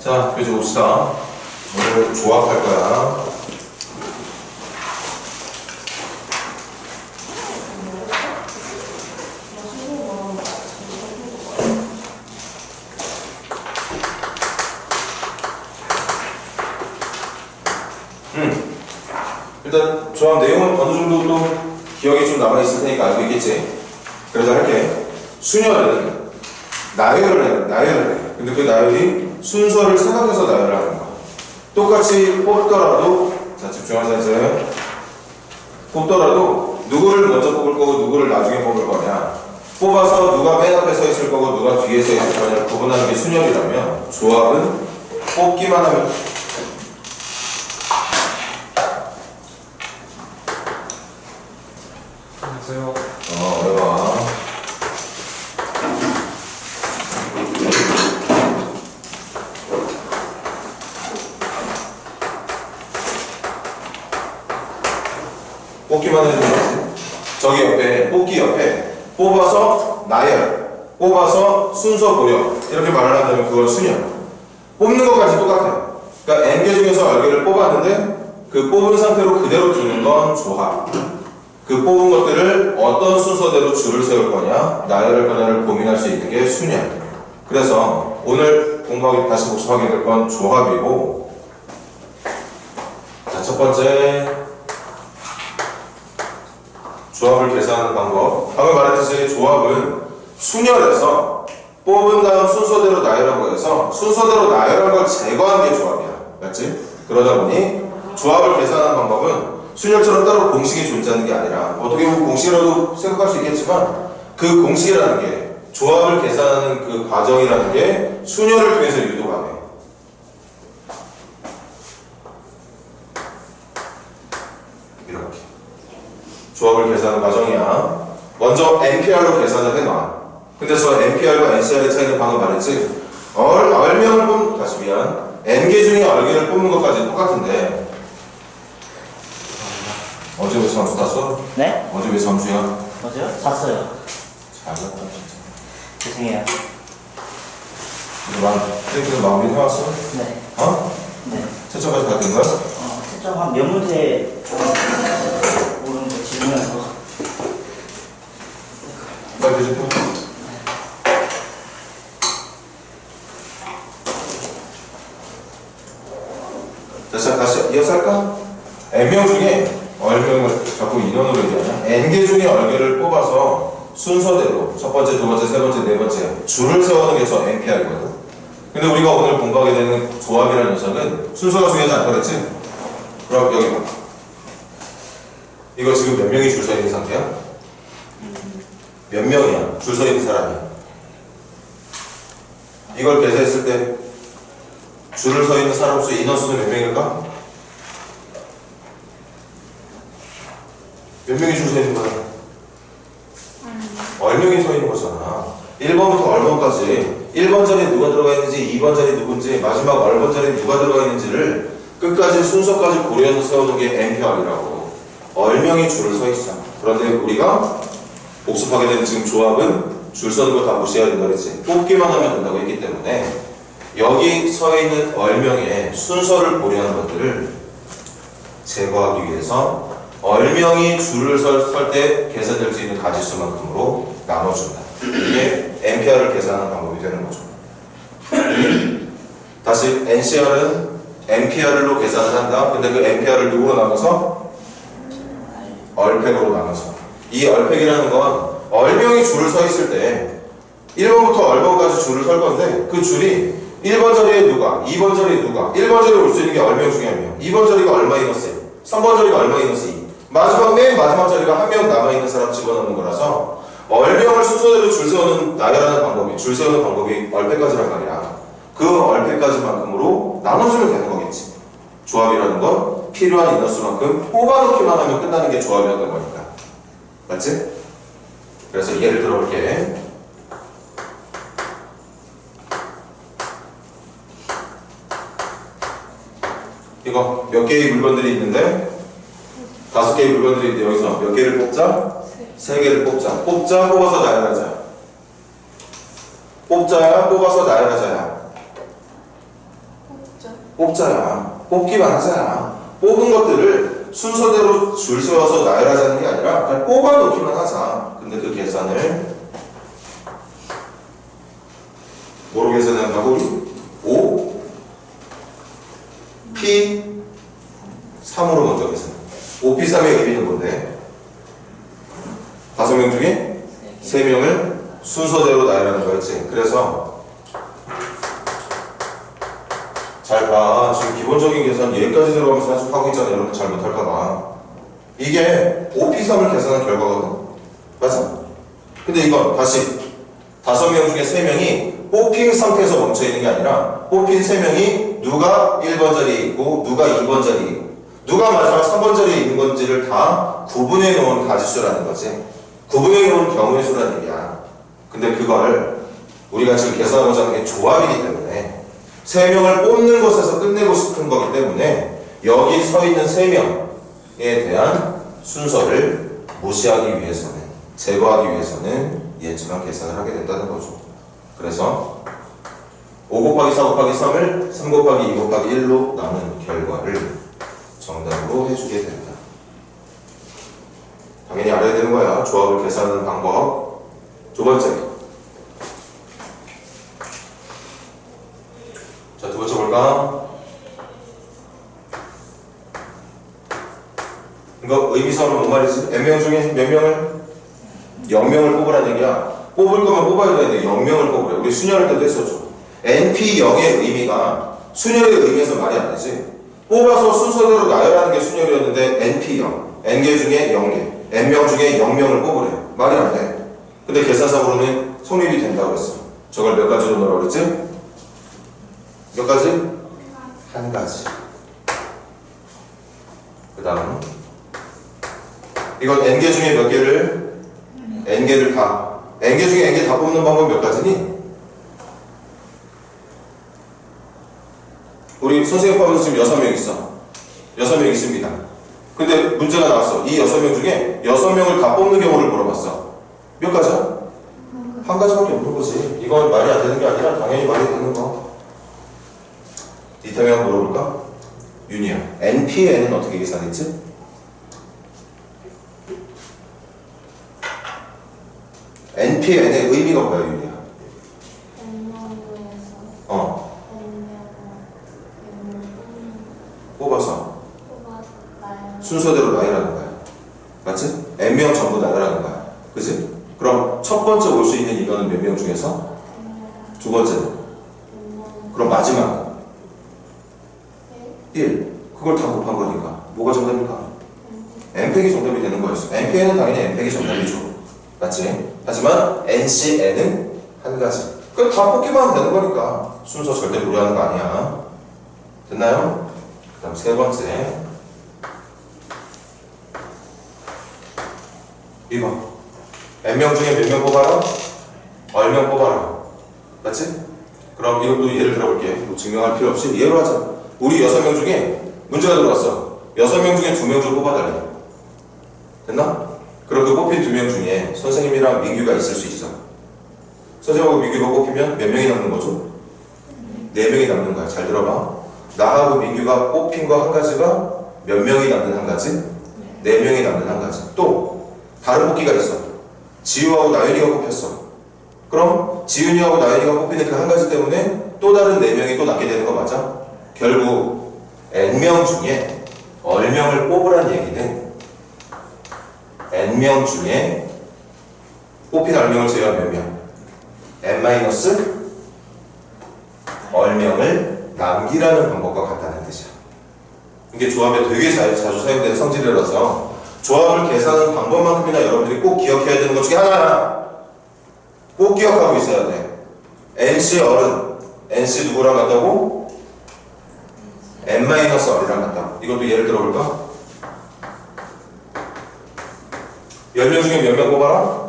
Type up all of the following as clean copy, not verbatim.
자, 교재 봅시다. 오늘 조합할 거야. 일단 조합 내용은 어느 정도 또 기억이 좀 남아있을 테니까 알고 있겠지. 그래서 할게. 순열은 나열을 해. 근데 그 나열이 순서를 생각해서 나열을 하는 거야. 똑같이 뽑더라도, 자, 집중하자 이제. 뽑더라도 누구를 먼저 뽑을 거고 누구를 나중에 뽑을 거냐. 뽑아서 누가 맨 앞에 서 있을 거고 누가 뒤에 서 있을 거냐를 구분하는 게 순열이라면, 조합은 뽑기만 하면 안녕하세요. 해봐. 뽑기만 해도 되지. 저기 옆에, 뽑기 옆에 뽑아서 나열, 뽑아서 순서 고려 이렇게 말을 한다면 그걸 순열. 뽑는 것까지 똑같아요. 그러니까 n개 중에서 10개를 뽑았는데 그 뽑은 상태로 그대로 두는 건 조합. 그 뽑은 것들을 어떤 순서대로 줄을 세울 거냐, 나열할 거냐를 고민할 수 있는 게 순열. 그래서 오늘 공부하기, 다시 복습하게 될 건 조합이고, 자, 첫 번째 조합을 계산하는 방법. 방금 말했듯이 조합은 순열에서 뽑은 다음 순서대로 나열한 거에서 순서대로 나열한 걸 제거한 게 조합이야. 맞지? 그러다 보니 조합을 계산하는 방법은 순열처럼 따로 공식이 존재하는 게 아니라, 어떻게 보면 공식이라도 생각할 수 있겠지만 그 공식이라는 게, 조합을 계산하는 그 과정이라는 게 순열을 통해서 유도가 돼. 이렇게 조합을 계산하는 과정이야. 먼저 NPR로 계산을 해놔. 근데 저 NPR과 NCR의 차이는 방금 말했지? 얼명을 다시 미안. N개 중에 얼개를 뽑는 것까지 똑같은데, 어제 왜 점수 땄어? 네? 어제 왜 점수야? 어제요? 잤어요. 잘났다 진짜. 죄송해요. 땡기는 마무리 해왔어? 네. 어? 네. 채점까지 다 된 거야? 채점 한 몇 문제 오는 거 질문해서. 빨리 교재 펴. 자, 다시 이어서 할까? N명 중에 얼명을 자꾸 인원으로 얘기하냐? N개 중에 얼개를 뽑아서 순서대로 첫 번째, 두 번째, 세 번째, 네 번째 줄을 세우는 게 저 NPR이거든. 근데 우리가 오늘 공부하게 되는 조합이라는 녀석은 순서가 중요하지 않다 그랬지? 그럼 여기 봐. 이거 지금 몇 명이 줄 서 있는 상태야? 몇 명이야? 줄 서 있는 사람이. 이걸 계산했을 때 줄을 서 있는 사람 수, 인원수는 몇 명일까? 몇 명이 줄 서 있는 거야? 얼명이 서 있는 거잖아. 1번부터 얼번까지 1번 자리에 누가 들어가 있는지, 2번 자리에 누군지, 마지막 얼번 자리에 누가 들어가 있는지를 끝까지 순서까지 고려해서 세우는 게 NPR이라고. 얼명이 줄을 서 있어. 그런데 우리가 복습하게 되는 지금 조합은 줄 서는 거 다 무시해야 된다 그랬지. 뽑기만 하면 된다고 했기 때문에 여기 서 있는 얼명의 순서를 고려하는 것들을 제거하기 위해서 얼명이 줄을 설 때 계산될 수 있는 가지수만큼으로 나눠준다. 이게 NPR을 계산하는 방법이 되는 거죠. 다시 NCR은 NPR로 계산을 한다. 근데 그 NPR을 누구로 나눠서? 얼팩으로 나눠서. 이 얼팩이라는 건 얼명이 줄을 서 있을 때 1번부터 얼번까지 줄을 설 건데, 그 줄이 1번 자리에 누가, 2번 자리에 누가, 1번 자리에 올 수 있는 게 얼명 중에 한 명, 2번 자리가 얼마 이너스 1, 3번 자리가 얼마 이너스 2, 마지막 맨 마지막 자리가 한 명 남아있는 사람 집어넣는 거라서 얼명을 순서대로 줄 세우는, 나열하는 방법이, 줄 세우는 방법이 얼팩까지란 말이야. 그 얼팩까지만큼으로 나눠주면 되는 거겠지. 조합이라는 건 필요한 인원수만큼 뽑아놓기만 하면 끝나는 게 조합이었던 거니까. 맞지? 그래서 예를 들어볼게. 이거 몇 개의 물건들이 있는데, 5개의 물건들이 있는데 여기서 몇 개를 뽑자? 3개를 뽑자. 뽑자, 뽑아서 나열하자. 뽑자야, 뽑아서 나열하자야. 뽑자야. 뽑기만 하자야. 뽑은 것들을 순서대로 줄 세워서 나열하자는 게 아니라 그냥 뽑아놓기만 하자. 근데 그 계산을 뭐로 계산한다고 우리? 5 P 3으로 먼저 계산. 5P3의 의미는 뭔데? 5명 중에 3명을 순서대로 나열하는 거였지. 그래서 잘 봐. 지금 기본적인 계산 얘까지 들어가면서 계속 하고 있잖아. 여러분 잘못할까봐. 이게 5P3을 계산한 결과거든. 맞아? 근데 이건 다시 5명 중에 3명이 뽑힌 상태에서 멈춰있는 게 아니라 뽑힌 3명이 누가 1번 자리에 있고 누가 2번 자리에 있고 누가 마지막 3번 자리에 있는 건지를 다 구분해 놓은 가지수라는 거지. 구분해 놓은 경우의 수라는 얘기야. 근데 그걸 우리가 지금 계산하고자 하는 게 조합이기 때문에 3명을 뽑는 것에서 끝내고 싶은 거기 때문에 여기 서 있는 3명에 대한 순서를 무시하기 위해서는, 제거하기 위해서는 얘처럼 계산을 하게 된다는 거죠. 그래서 5 곱하기 4 곱하기 3을 3 곱하기 2 곱하기 1로 나눈 결과를 정답으로 해주게 된다. 당연히 알아야 되는 거야. 조합을 계산하는 방법. 두 번째. 자, 두 번째 볼까? 이거 의미상으로 뭔 말이지? n명 중에 몇 명을? 0명을 뽑으라는 얘기야. 뽑을 거면 뽑아야 되는데 0명을 뽑으래. 우리 순열할 때도 했었죠. NP0의 의미가 순열의 의미에서 말이 안 되지. 뽑아서 순서대로 나열하는 게 순열이었는데 NP0, N개 중에 0개, N명 중에 0명을 뽑으래. 말이 안 돼. 근데 계산상으로는 성립이 된다고 했어. 저걸 몇 가지로 넣으라고 그랬지? 몇 가지? 한 가지. 그 다음 이건 N개 중에 몇 개를? N개를 다. N개 중에 N개 다 뽑는 방법은 몇 가지니? 우리 선생님 포함해서 지금 6명 있어. 6명 있습니다. 근데 문제가 나왔어. 이 6명 중에 6명을 다 뽑는 경우를 물어봤어. 몇 가지야? 한 가지밖에 없는 거지. 이건 말이 안 되는 게 아니라 당연히 말이 되는 거. 이태명 한번 물어볼까? 윤희야. NPN은 어떻게 계산했지? NPN의 의미가 뭐야, 윤희야? 뽑아서 순서대로 나열하는 거야. 맞지? n명 전부 나열하는 거야. 그치? 그럼 첫 번째 올 수 있는 이거는 몇 명 중에서? 두 번째는? 그럼 마지막 1. 그걸 다 곱한 거니까 뭐가 정답입니까? n팩이 정답이 되는 거였어. npn은 당연히 n팩이 정답이죠. 맞지? 하지만 ncn은 한 가지. 그럼 다 뽑기만 하면 되는 거니까 순서 절대 무리하는 거 아니야. 됐나요? 그 다음 세 번째. 이거 n명 중에 몇 명 뽑아라? 얼명 뽑아라. 맞지? 그럼 이것도 예를 들어볼게. 뭐 증명할 필요 없이 예로 하자. 우리 6명 중에 문제가 들어왔어. 6명 중에 2명 좀 뽑아달래. 됐나? 그럼 그 뽑힌 2명 중에 선생님이랑 민규가 있을 수 있어. 선생님하고 민규가 뽑히면 몇 명이 남는 거죠? 4명이 남는 거야. 잘 들어봐. 나하고 민규가 뽑힌 거 한 가지가 몇 명이 남는 한 가지? 4명이 남는 한 가지. 또 다른 뽑기가 있어. 지우하고 나윤이가 뽑혔어. 그럼 지윤이하고 나윤이가 뽑히는 그 한 가지 때문에 또 다른 4명이 또 남게 되는 거 맞아? 결국 n명 중에 얼명을 뽑으란 얘기는 n명 중에 뽑힌 얼명을 제외한 몇 명? n- 얼명을 남기라는 방법과 같다는 뜻이야. 이게 조합에 되게 자주 사용되는 성질이라서 조합을 계산하는 방법만큼이나 여러분들이 꼭 기억해야 되는 것 중에 하나야. 꼭 기억하고 있어야 돼. NC 어른, NC 누구랑 같다고? n-어리랑 같다고. 이것도 예를 들어볼까? 10명 중에 몇 명 뽑아라?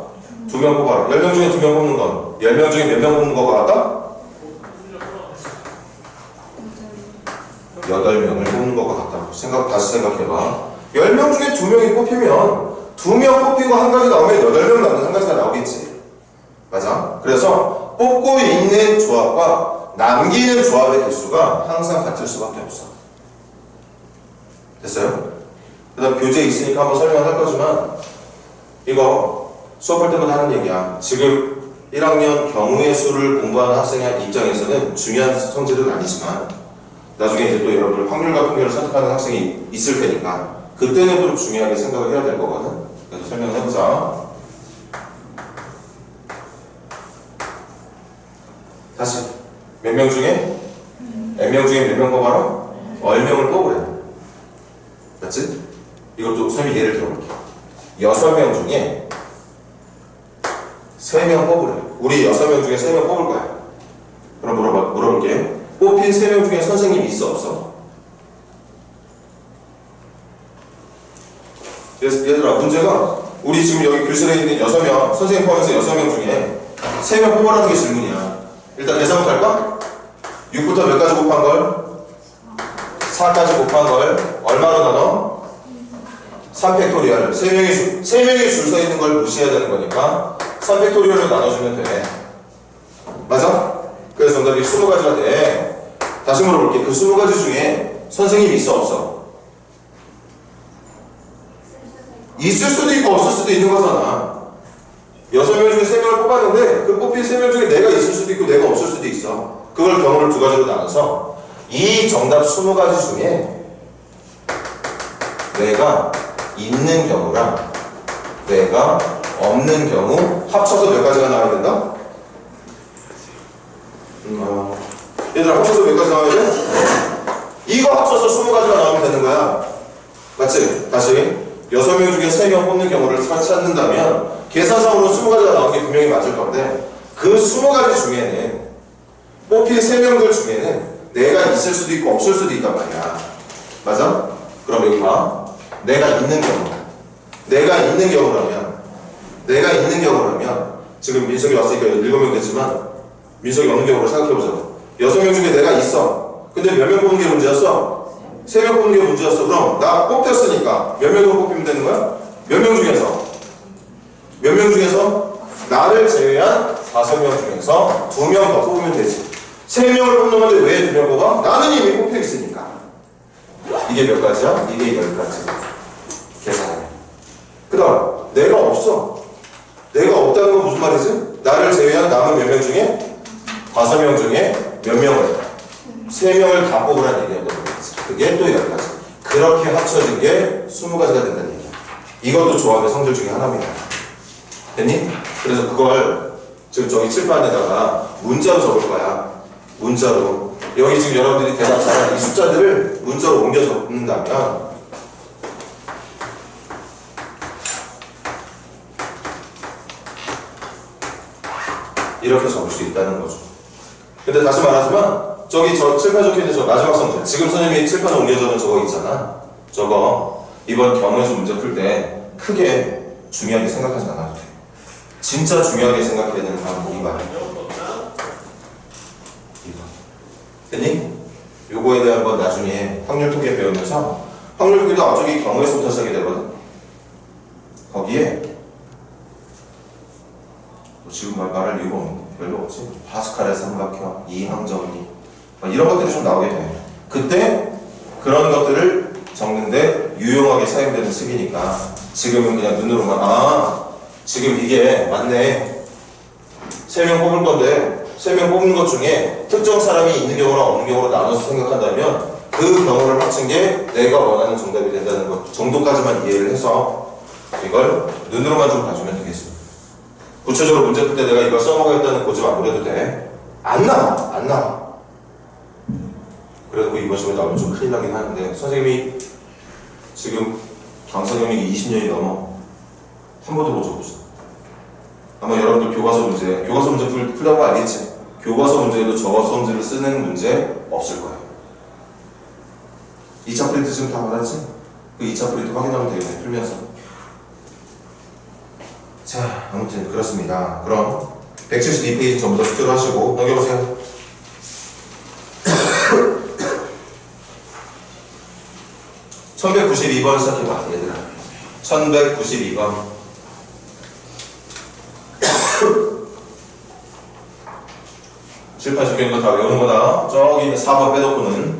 2명 뽑아라. 10명 중에 2명 뽑는 건 10명 중에 몇 명 뽑는 거가 같다? 8명을 뽑는 것과 같다고. 다시 생각해봐. 10명 중에 2명이 뽑히면 2명 뽑힌 거 한 가지 나오면 8명 남는 한 가지가 나오겠지. 맞아? 그래서 뽑고 있는 조합과 남기는 조합의 개수가 항상 같을 수밖에 없어. 됐어요? 그 다음 교재에 있으니까 한번 설명할 거지만 이거 수업할 때마다 하는 얘기야. 지금 1학년 경우의 수를 공부하는 학생의 입장에서는 중요한 성질은 아니지만 나중에 이제 또 여러분들 확률과 통계를 선택하는 학생이 있을 테니까 그때는 좀 중요하게 생각을 해야 될 거거든. 그래서 설명을 해보자. 다시 몇 명 중에? n명 중에 몇 명 뽑아라? 얼명을 뽑으래. 맞지? 이것도 선생님이 예를 들어볼게. 6명 중에 3명 뽑으래. 우리 6명 중에 3명 뽑을 거야. 그럼 물어볼게. 뽑힌 3명 중에 선생님이 있어 없어? 얘들아 문제가 우리 지금 여기 교실에 있는 6명 선생님 포함해서 6명 중에 3명 뽑으라는 게 질문이야. 일단 계산부터 할까? 6부터 몇 가지 곱한 걸? 4까지 곱한 걸 얼마로 나눠? 3팩토리얼. 3명이 줄 서 있는 걸 무시해야 되는 거니까 3팩토리얼로 나눠주면 돼. 맞아? 그래서 정답이 20가지가 돼. 다시 물어볼게. 그 20가지 중에 선생님이 있어 없어? 있을 수도 있고 없을 수도 있는 거잖아. 6명 중에 3명을 뽑았는데 그 뽑힌 3명 중에 내가 있을 수도 있고 내가 없을 수도 있어. 그걸 경우를 2가지로 나눠서 이 정답 20가지 중에 내가 있는 경우랑 내가 없는 경우 합쳐서 몇 가지가 나와야 된다? 얘들아 합쳐서 몇 가지 나와야 돼? 이거 합쳐서 20가지가 나오면 되는 거야. 맞지? 다시 6명 중에 3명 뽑는 경우를 찾는다면 계산상으로 20가지가 나오는 게 분명히 맞을 건데 그 20가지 중에는 뽑힌 3명들 중에는 내가 있을 수도 있고 없을 수도 있단 말이야. 맞아? 그럼 여기 봐. 내가 있는 경우라면 지금 민석이 왔으니까 7명 됐지만 민석이 없는 경우를 생각해보자. 6명 중에 내가 있어. 근데 몇 명 뽑는 게 문제였어? 3명 뽑는 게 문제였어. 그럼 나 뽑혔으니까 몇 명으로 뽑히면 되는 거야? 몇 명 중에서? 나를 제외한 5명 중에서 2명 더 뽑으면 되지. 3명을 뽑는 건데 왜 2명 뽑아? 나는 이미 뽑혀 있으니까. 이게 몇 가지야? 이게 10가지. 계산해. 그 다음 내가 없어. 내가 없다는 건 무슨 말이지? 나를 제외한 남은 몇 명 중에 5명 중에 몇 명을? 3명을 다 뽑으라는 얘기였거든. 그게 또 10가지. 그렇게 합쳐진 게 20가지가 된다는 얘기야. 이것도 조합의 성질 중에 하나입니다. 됐니? 그래서 그걸 지금 저기 칠판에다가 문자로 적을 거야. 문자로. 여기 지금 여러분들이 대답 잘한 이 숫자들을 문자로 옮겨 적는다면 이렇게 적을 수 있다는 거죠. 근데 다시 말하지만 저기 저 칠판에 적혀있는 저 마지막 성질, 지금 선생님이 칠판에 옮겨주는 저거 있잖아. 저거 이번 경우에서 문제 풀 때 크게 중요하게 생각하지 않아도 돼. 진짜 중요하게 생각해야 되는 방법이 말이야. 됐니? 요거에 대한 건 나중에 확률 통계 배우면서 확률 통계도 앞쪽이 경우에서부터 시작이 되거든. 거기에 지금 말할 이유가 없는데 별로 없지. 파스칼의 삼각형, 이항정리 이런 것들이 좀 나오게 돼. 그때 그런 것들을 적는데 유용하게 사용되는 식이니까 지금은 그냥 눈으로만 지금 이게 맞네. 3명 뽑을 건데 3명 뽑는 것 중에 특정 사람이 있는 경우랑 없는 경우로 나눠서 생각한다면 그 경우를 합친 게 내가 원하는 정답이 된다는 것 정도까지만 이해를 해서 이걸 눈으로만 좀 봐주면 되겠습니다. 구체적으로 문제 풀 때 내가 이걸 써먹어야겠다는 고집 안 부려도 돼. 안 나와. 그래도 이번 시험에 나오면 좀 큰일 나긴 하는데 선생님이 지금 강사경력이 20년이 넘어 한 번도 못 적었어. 아마 여러분들 교과서 문제 풀다고 알겠지? 교과서 문제에도 저서 문제를 쓰는 문제 없을 거예요. 2차 프린트 지금 다 받았지? 그 2차 프린트 확인하면 되겠네, 풀면서. 자, 아무튼 그렇습니다. 그럼 172페이지 전부 다 숙제로 하시고 넘겨보세요. (1192번) 시작해봐, 얘들아. 1192번. 칠판시키는 거 다 외우는 거다. 저기 4번 빼놓고는.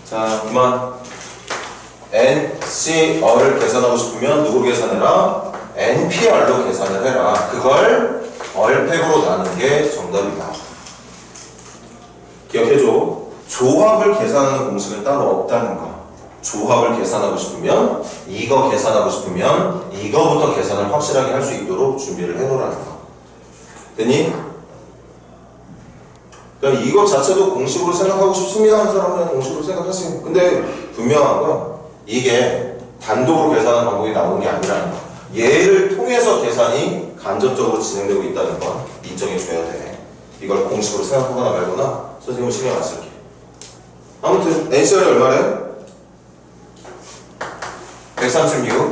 자, 그만. NCR을 계산하고 싶으면 누구로 계산해라? NPR로 계산을 해라. 그걸 얼팩으로 나눈 게 정답이다. 기억해줘. 조합을 계산하는 공식은 따로 없다는 거. 조합을 계산하고 싶으면 이거 계산하고 싶으면 이거부터 계산을 확실하게 할 수 있도록 준비를 해놓으라는 거. 됐니? 그러니까 이것 자체도 공식으로 생각하고 싶습니다 하는 사람은 그냥 공식으로 생각하세요. 근데 분명한 건 이게 단독으로 계산하는 방법이 나오는 게 아니라는 거. 얘를 통해서 계산이 간접적으로 진행되고 있다는 건 인정해 줘야 돼. 이걸 공식으로 생각하거나 말거나 선생님은 신경 안 쓸게. 아무튼 NCR이 얼마래? 136.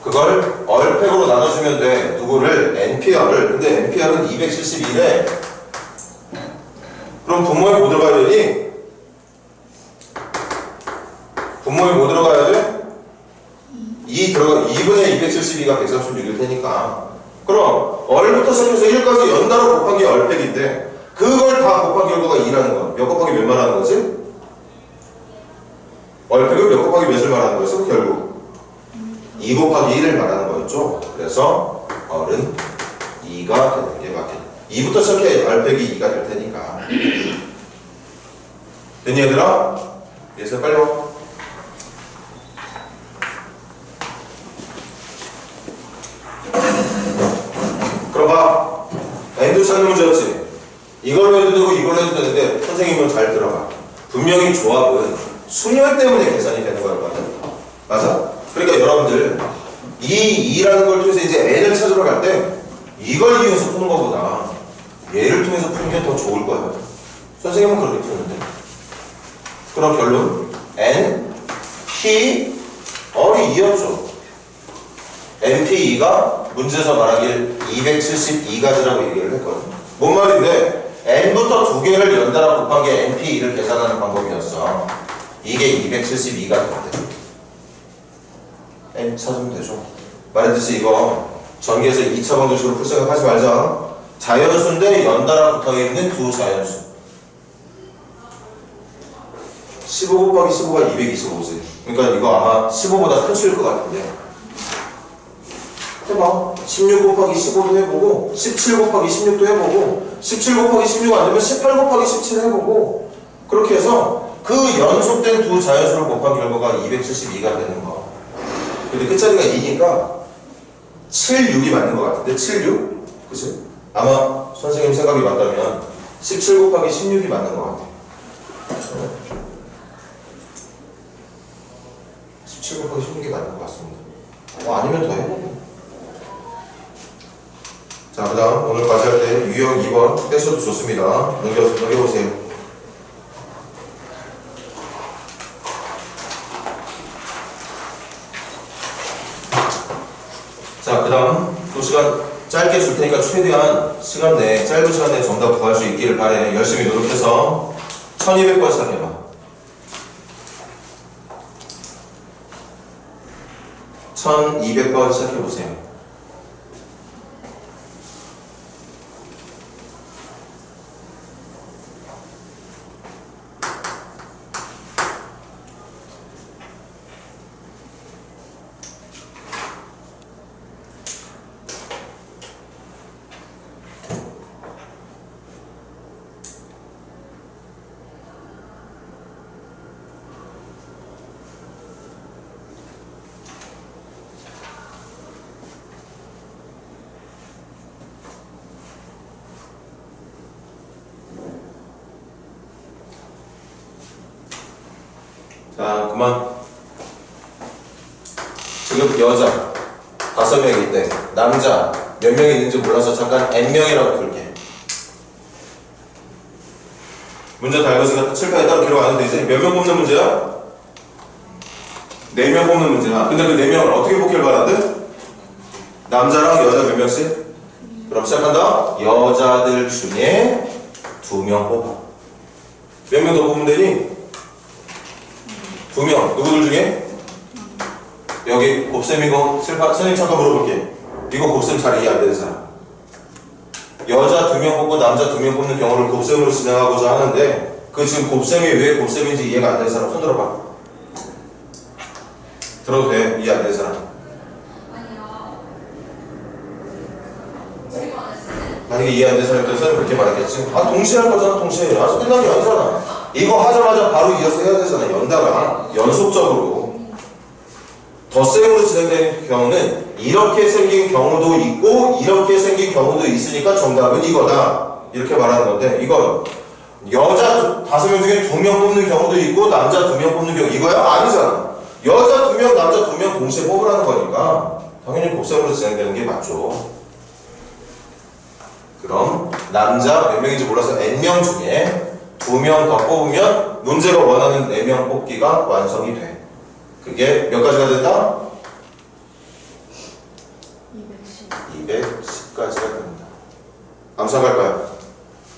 그걸 얼팩으로 나눠주면 돼. 누구를? NPR을. 근데 NPR은 271에 그럼 분모에 뭐 들어가야 되니? 분모에 뭐 들어가야 돼? 2분의 272가 136일 테니까. 그럼 얼부터 시작해서 1까지 연달아 곱한 게 얼팩인데 그걸 다 곱한 결과가 2라는 건 몇 곱하기 몇 말하는 거지? 얼팩은 몇 곱하기 몇을 말하는 거였어? 결국 2 곱하기 1을 말하는 거였죠. 그래서 얼은 2가 되는 게 맞겠다. 2부터 시작해 얼팩이 2가 될 테니까. 됐니 얘들아? 예서 빨리 와. 그럼 봐. n도 찾는 문제였지. 이걸로 해도 되고 이걸로 해도 되는데 선생님은 잘 들어봐. 분명히 조합은 순열 때문에 계산이 되는 거였거든. 맞아? 그러니까 여러분들 이 2라는 걸 통해서 이제 n을 찾으러 갈 때 이걸 이용해서 푸는 것보다 얘를 통해서 푸는 게 더 좋을 거예요. 선생님은 그렇게 푸는데. 그럼 결론 N, P, R이 2였죠. NP2가 문제에서 말하길 272가지라고 얘기를 했거든. 뭔 말인데 N부터 두 개를 연달아 곱한 게 NP2를 계산하는 방법이었어. 이게 272가 됐대. N 찾으면 되죠. 말했듯이 이거 전기에서 2차 방정식으로 풀 생각하지 말자. 자연수인데 연달아 붙어있는 두 자연수. 15 곱하기 15가 225지. 그러니까 이거 아마 15보다 큰 수일 것 같은데. 해봐. 16 곱하기 15도 해보고 17 곱하기 16도 해보고 17 곱하기 16 아니면 18 곱하기 17 해보고 그렇게 해서 그 연속된 두 자연수를 곱한 결과가 272가 되는 거. 근데 끝자리가 2니까 7, 6이 맞는 것 같은데 7, 6? 그치? 아마 선생님 생각이 맞다면 17 곱하기 16이 맞는 것 같아. 17 곱하기 16이 맞는 것 같습니다. 아니면 더 해보고. 자, 그 다음 오늘 과제할 때 유형 2번 떼셔도 좋습니다. 넘겨보세요. 자, 그 다음 또 시간 짧게 줄 테니까 최대한 시간 내에 짧은 시간 내에 정답 구할 수 있기를 바래. 열심히 노력해서 1200번 시작해봐. 1200번 시작해보세요. 자, 그만. 지금 여자 5명일 때 남자 몇 명이 있는지 몰라서 잠깐 N명이라고 볼게. 문제 다 읽었으니까 칠판에 따로 기록 안 해도 되지. 몇 명 뽑는 문제야? 4명 뽑는 문제야. 근데 그 4명을 어떻게 뽑기를 바란대? 남자랑 여자 몇 명씩? 그럼 시작한다. 여자들 중에 2명 뽑아. 몇 명 더 뽑으면 되니? 2명. 누구들 중에? 여기 곱셈 이거 칠판 선생님 잠깐 물어볼게. 이거 곱셈 잘 이해 안 되는 사람. 여자 2명 뽑고 남자 2명 뽑는 경우를 곱셈으로 진행하고자 하는데 그 지금 곱셈이 왜 곱셈인지 이해가 안 되는 사람 손 들어봐. 들어도 돼. 이해 안 되는 사람. 만약에 이해 안 되는 사람이 선생님 그렇게 말했겠지. 아 동시에 할 거잖아. 동시에. 아직 끝난 게 아니잖아. 이거 하자마자 바로 이어서 해야 되잖아. 연달아. 연속적으로. 덧셈으로 진행되는 경우는 이렇게 생긴 경우도 있고 이렇게 생긴 경우도 있으니까 정답은 이거다. 이렇게 말하는 건데 이건 여자 5명 중에 2명 뽑는 경우도 있고 남자 2명 뽑는 경우 이거야? 아니잖아. 여자 2명 남자 2명 동시에 뽑으라는 거니까 당연히 곱셈으로 진행되는 게 맞죠. 그럼 남자 몇 명인지 몰라서 n명 중에 2명 더 뽑으면 문제가 원하는 4명 뽑기가 완성이 돼. 그게 몇 가지가 된다? 210까지가 됩니다. 암산할까요?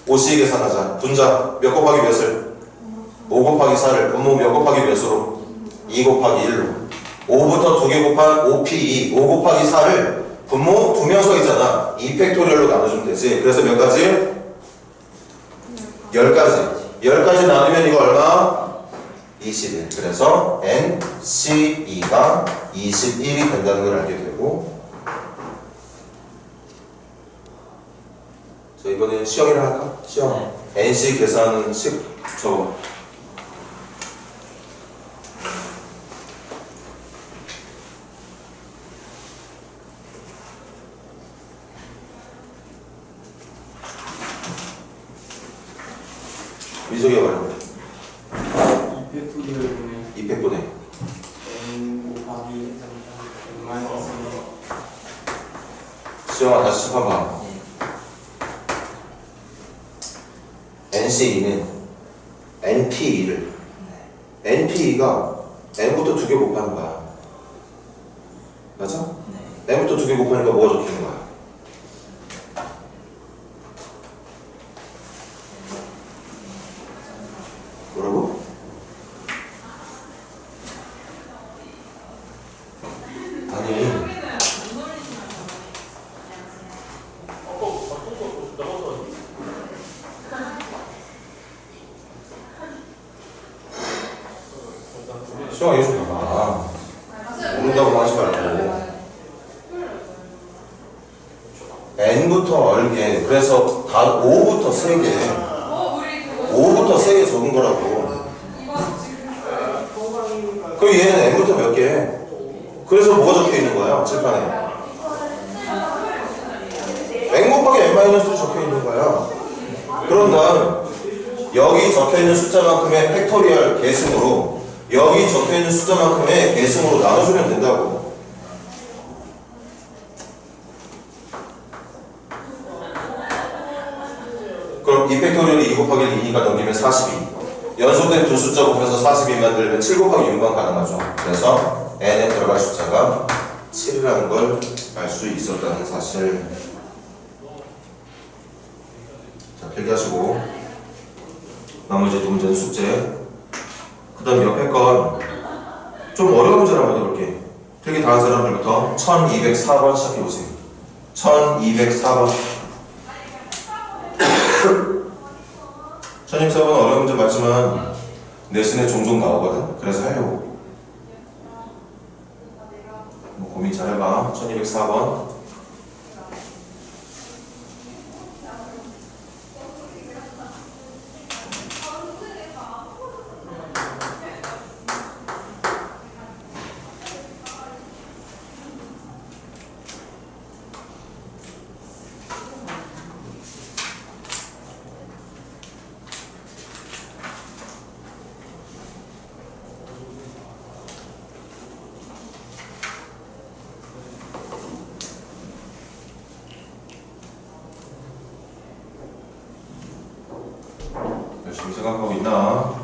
5씩 계산하자. 분자 몇 곱하기 몇을? 5 곱하기 4를 분모 몇 곱하기 몇으로? 2 곱하기 1로 5부터 2개 곱한 5p 5 곱하기 4를 분모 2명석이잖아. 2팩토리얼로 나눠주면 되지. 그래서 몇 가지? 10가지. 10가지 나누면 이거 얼마? 21. 그래서 NC2가 21이 된다는 걸 알게 되고 자 이번엔 시험이라 할까? 시험. NC 계산식 적어. 미적이 말해봐. 200분의 N 곱하기 마이너스 시험아 다시 칠판 봐. NC2는 NP2를 NP2가 N부터 2개 곱하는 거야. 맞아? N부터 2개 곱하니까 뭐가 적히는 거야? 뭐라고? 아니 시험아 이거 좀 봐봐. 모른다고 하지 말고 N부터 얼개 그래서 다 5부터 3개 5부터 3개 적은 거라고. 그럼 얘는 N부터 몇 개? 그래서 뭐가 적혀 있는 거야? 칠판에 N 곱하기 N-2 적혀 있는 거야. 그런 다음 여기 적혀 있는 숫자만큼의 팩토리얼 계승으로 여기 적혀 있는 숫자만큼의 계승으로 나눠주면 된다고. 그럼 2팩토리얼이 2 곱하기 2니까 넘기면 42. 연속된 두 숫자 곱해서 42 만들면 7 곱하기 6만 가능하죠. 그래서 n에 들어갈 숫자가 7이라는 걸 알 수 있었다는 사실. 자, 필기하시고 나머지 두 문제는 숙제. 그 다음 옆에 건 좀 어려운 문제를 한번 해볼게. 필기 다 한 사람들부터 1204번 시작해보세요. 1204번 1204번 어려운 문제 맞지만 내신에 종종 나오거든. 그래서 하려고. 뭐 고민 잘 해봐. 1204번 생각하고 있나?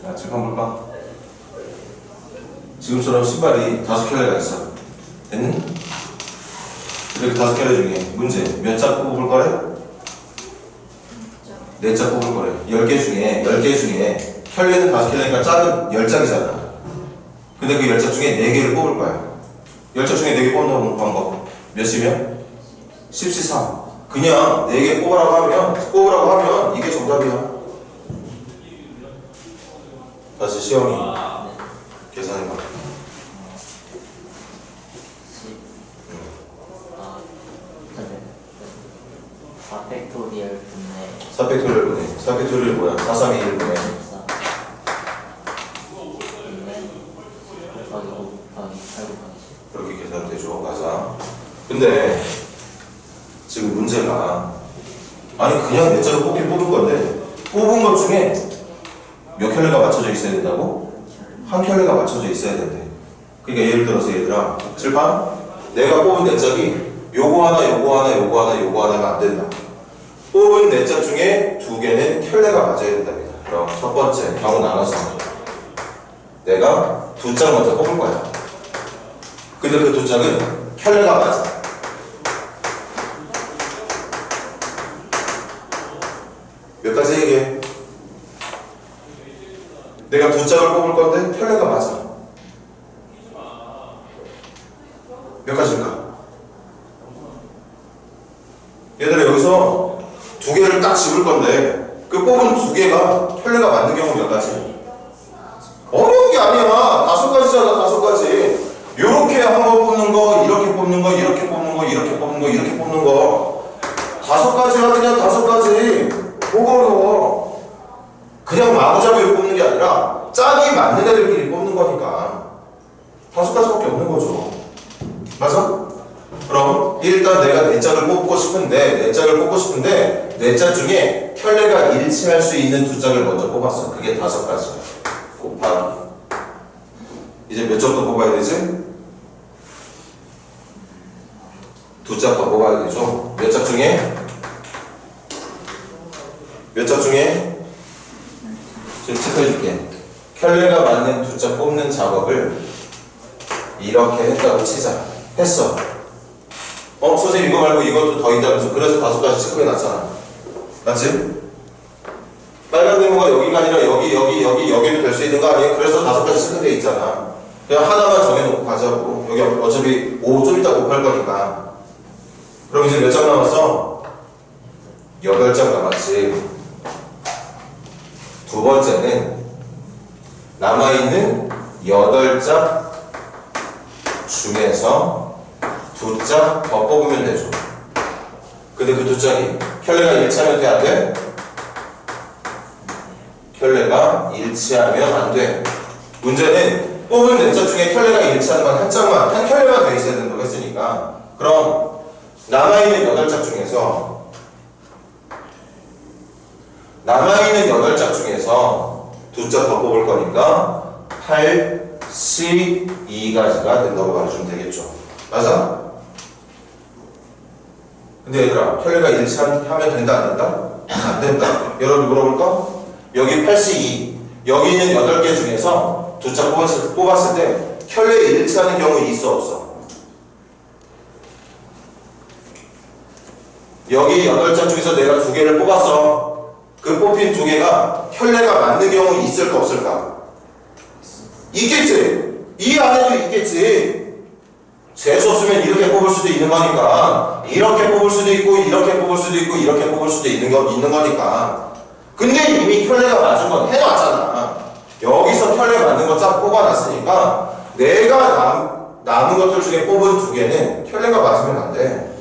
자, 지금 한번 볼까? 지금처럼 신발이 5켤레가 있어. 됐니? 이렇게 5켤레 중에 문제 몇 짝 뽑을 거래? 4짝 뽑을 거래. 10개 중에 켤레는 5켤레니까 짝은 10짝이잖아. 근데 그 10짝 중에 4개를 뽑을 거야. 10짝 중에 4개 뽑는 방법 몇이면? 14. 그냥 4개 뽑으라고 하면 이게 정답이야. 다시 시험이 계산해봐. 4팩토리얼 분의 4팩토리얼 분해. 4팩토리얼 뭐야? 4, 3, 2, 1 분해. 4 곱하기 5 곱하기 8 곱하기 10. 그렇게 계산되죠. 맞아. 근데 지금 문제가 아니 그냥 내 짝을 뽑은 건데 뽑은 것 중에 몇 켤레가 맞춰져 있어야 된다고? 한 켤레가 맞춰져 있어야 된대. 그러니까 예를 들어서 얘들아 칠판 내가 뽑은 내 짝이 요거 하나가 안 된다. 뽑은 내 짝 중에 2개는 켤레가 맞아야 된답니다. 그럼 첫 번째 경우 나눠서 내가 2짝 먼저 뽑을 거야. 근데 그 2짝은 켤레가 맞아. 몇 가지 얘기해. 내가 2짝을 뽑을 건데 켤레가 맞아. 몇 가지일까? 얘들아 여기서 2개를 딱 집을 건데 그 뽑은 2개가 켤레가 맞는 경우 몇 가지? 어려운 게 아니야. 5가지잖아. 5가지. 요렇게 한번 뽑는 거, 이렇게 뽑는 거, 이렇게 뽑는 거, 이렇게 뽑는 거, 이렇게 뽑는 거 5가지야. 그냥 5가지. 뭐가 어려워. 그냥 마구잡이로 뽑는 게 아니라 짝이 맞는 애들끼리 뽑는 거니까 5가지밖에 없는 거죠. 맞아? 그럼 일단 내가 내 짝을 뽑고 싶은데 내 짝 중에 켤레가 일치할 수 있는 2짝을 먼저 뽑았어. 그게 5가지야. 곱하기 이제 몇 점 더 뽑아야 되지? 2짝 더 뽑아야 되죠. 몇 짝 중에? 지금 체크해줄게. 켤레가 맞는 2짝 뽑는 작업을 이렇게 했다고 치자. 했어. 선생님 이거 말고 이것도 더 있다면서. 그래서 5가지 체크해놨잖아. 맞지? 빨간 네모가 여기가 아니라 여기도 될 수 있는 거 아니에요? 그래서 5가지 체크되어 있잖아. 그냥 하나만 정해놓고 가자고. 여기 어차피 5 좀 이따 곱할 거니까. 그럼 이제 몇 장 남았어? 8장 남았지. 두 번째는 남아있는 8장 중에서 2짝 더 뽑으면 되죠. 근데 그 2짝이 켤레가 일치하면 돼? 안 돼? 켤레가 일치하면 안 돼. 문제는 뽑은 4짝 중에 켤레가 일치하는 건 한 켤레만 돼 있어야 된다고 했으니까 그럼 남아있는 8짝 중에서 2짝 더 뽑을 거니까 82가지가 된다고 말해주면 되겠죠. 맞아? 근데 얘들아, 켤레가 일치하면 된다, 안 된다? 안 된다. 여러분 물어볼까? 여기 82, 여기 있는 8개 중에서 두 짝 뽑았을 때 켤레에 일치하는 경우 있어, 없어? 여기 8장 중에서 내가 2개를 뽑았어. 그 뽑힌 2개가 켤레가 맞는 경우 있을까, 없을까? 있겠지? 이 안에도 있겠지? 재수 없으면 이렇게 뽑을 수도 있는 거니까, 이렇게 뽑을 수도 있고, 이렇게 뽑을 수도 있고, 이렇게 뽑을 수도 있는 거니까. 근데 이미 켤레가 맞은 건 해놨잖아. 여기서 켤레 맞는 거 쫙 뽑아놨으니까 내가 남은 것들 중에 뽑은 2개는 켤레가 맞으면 안 돼.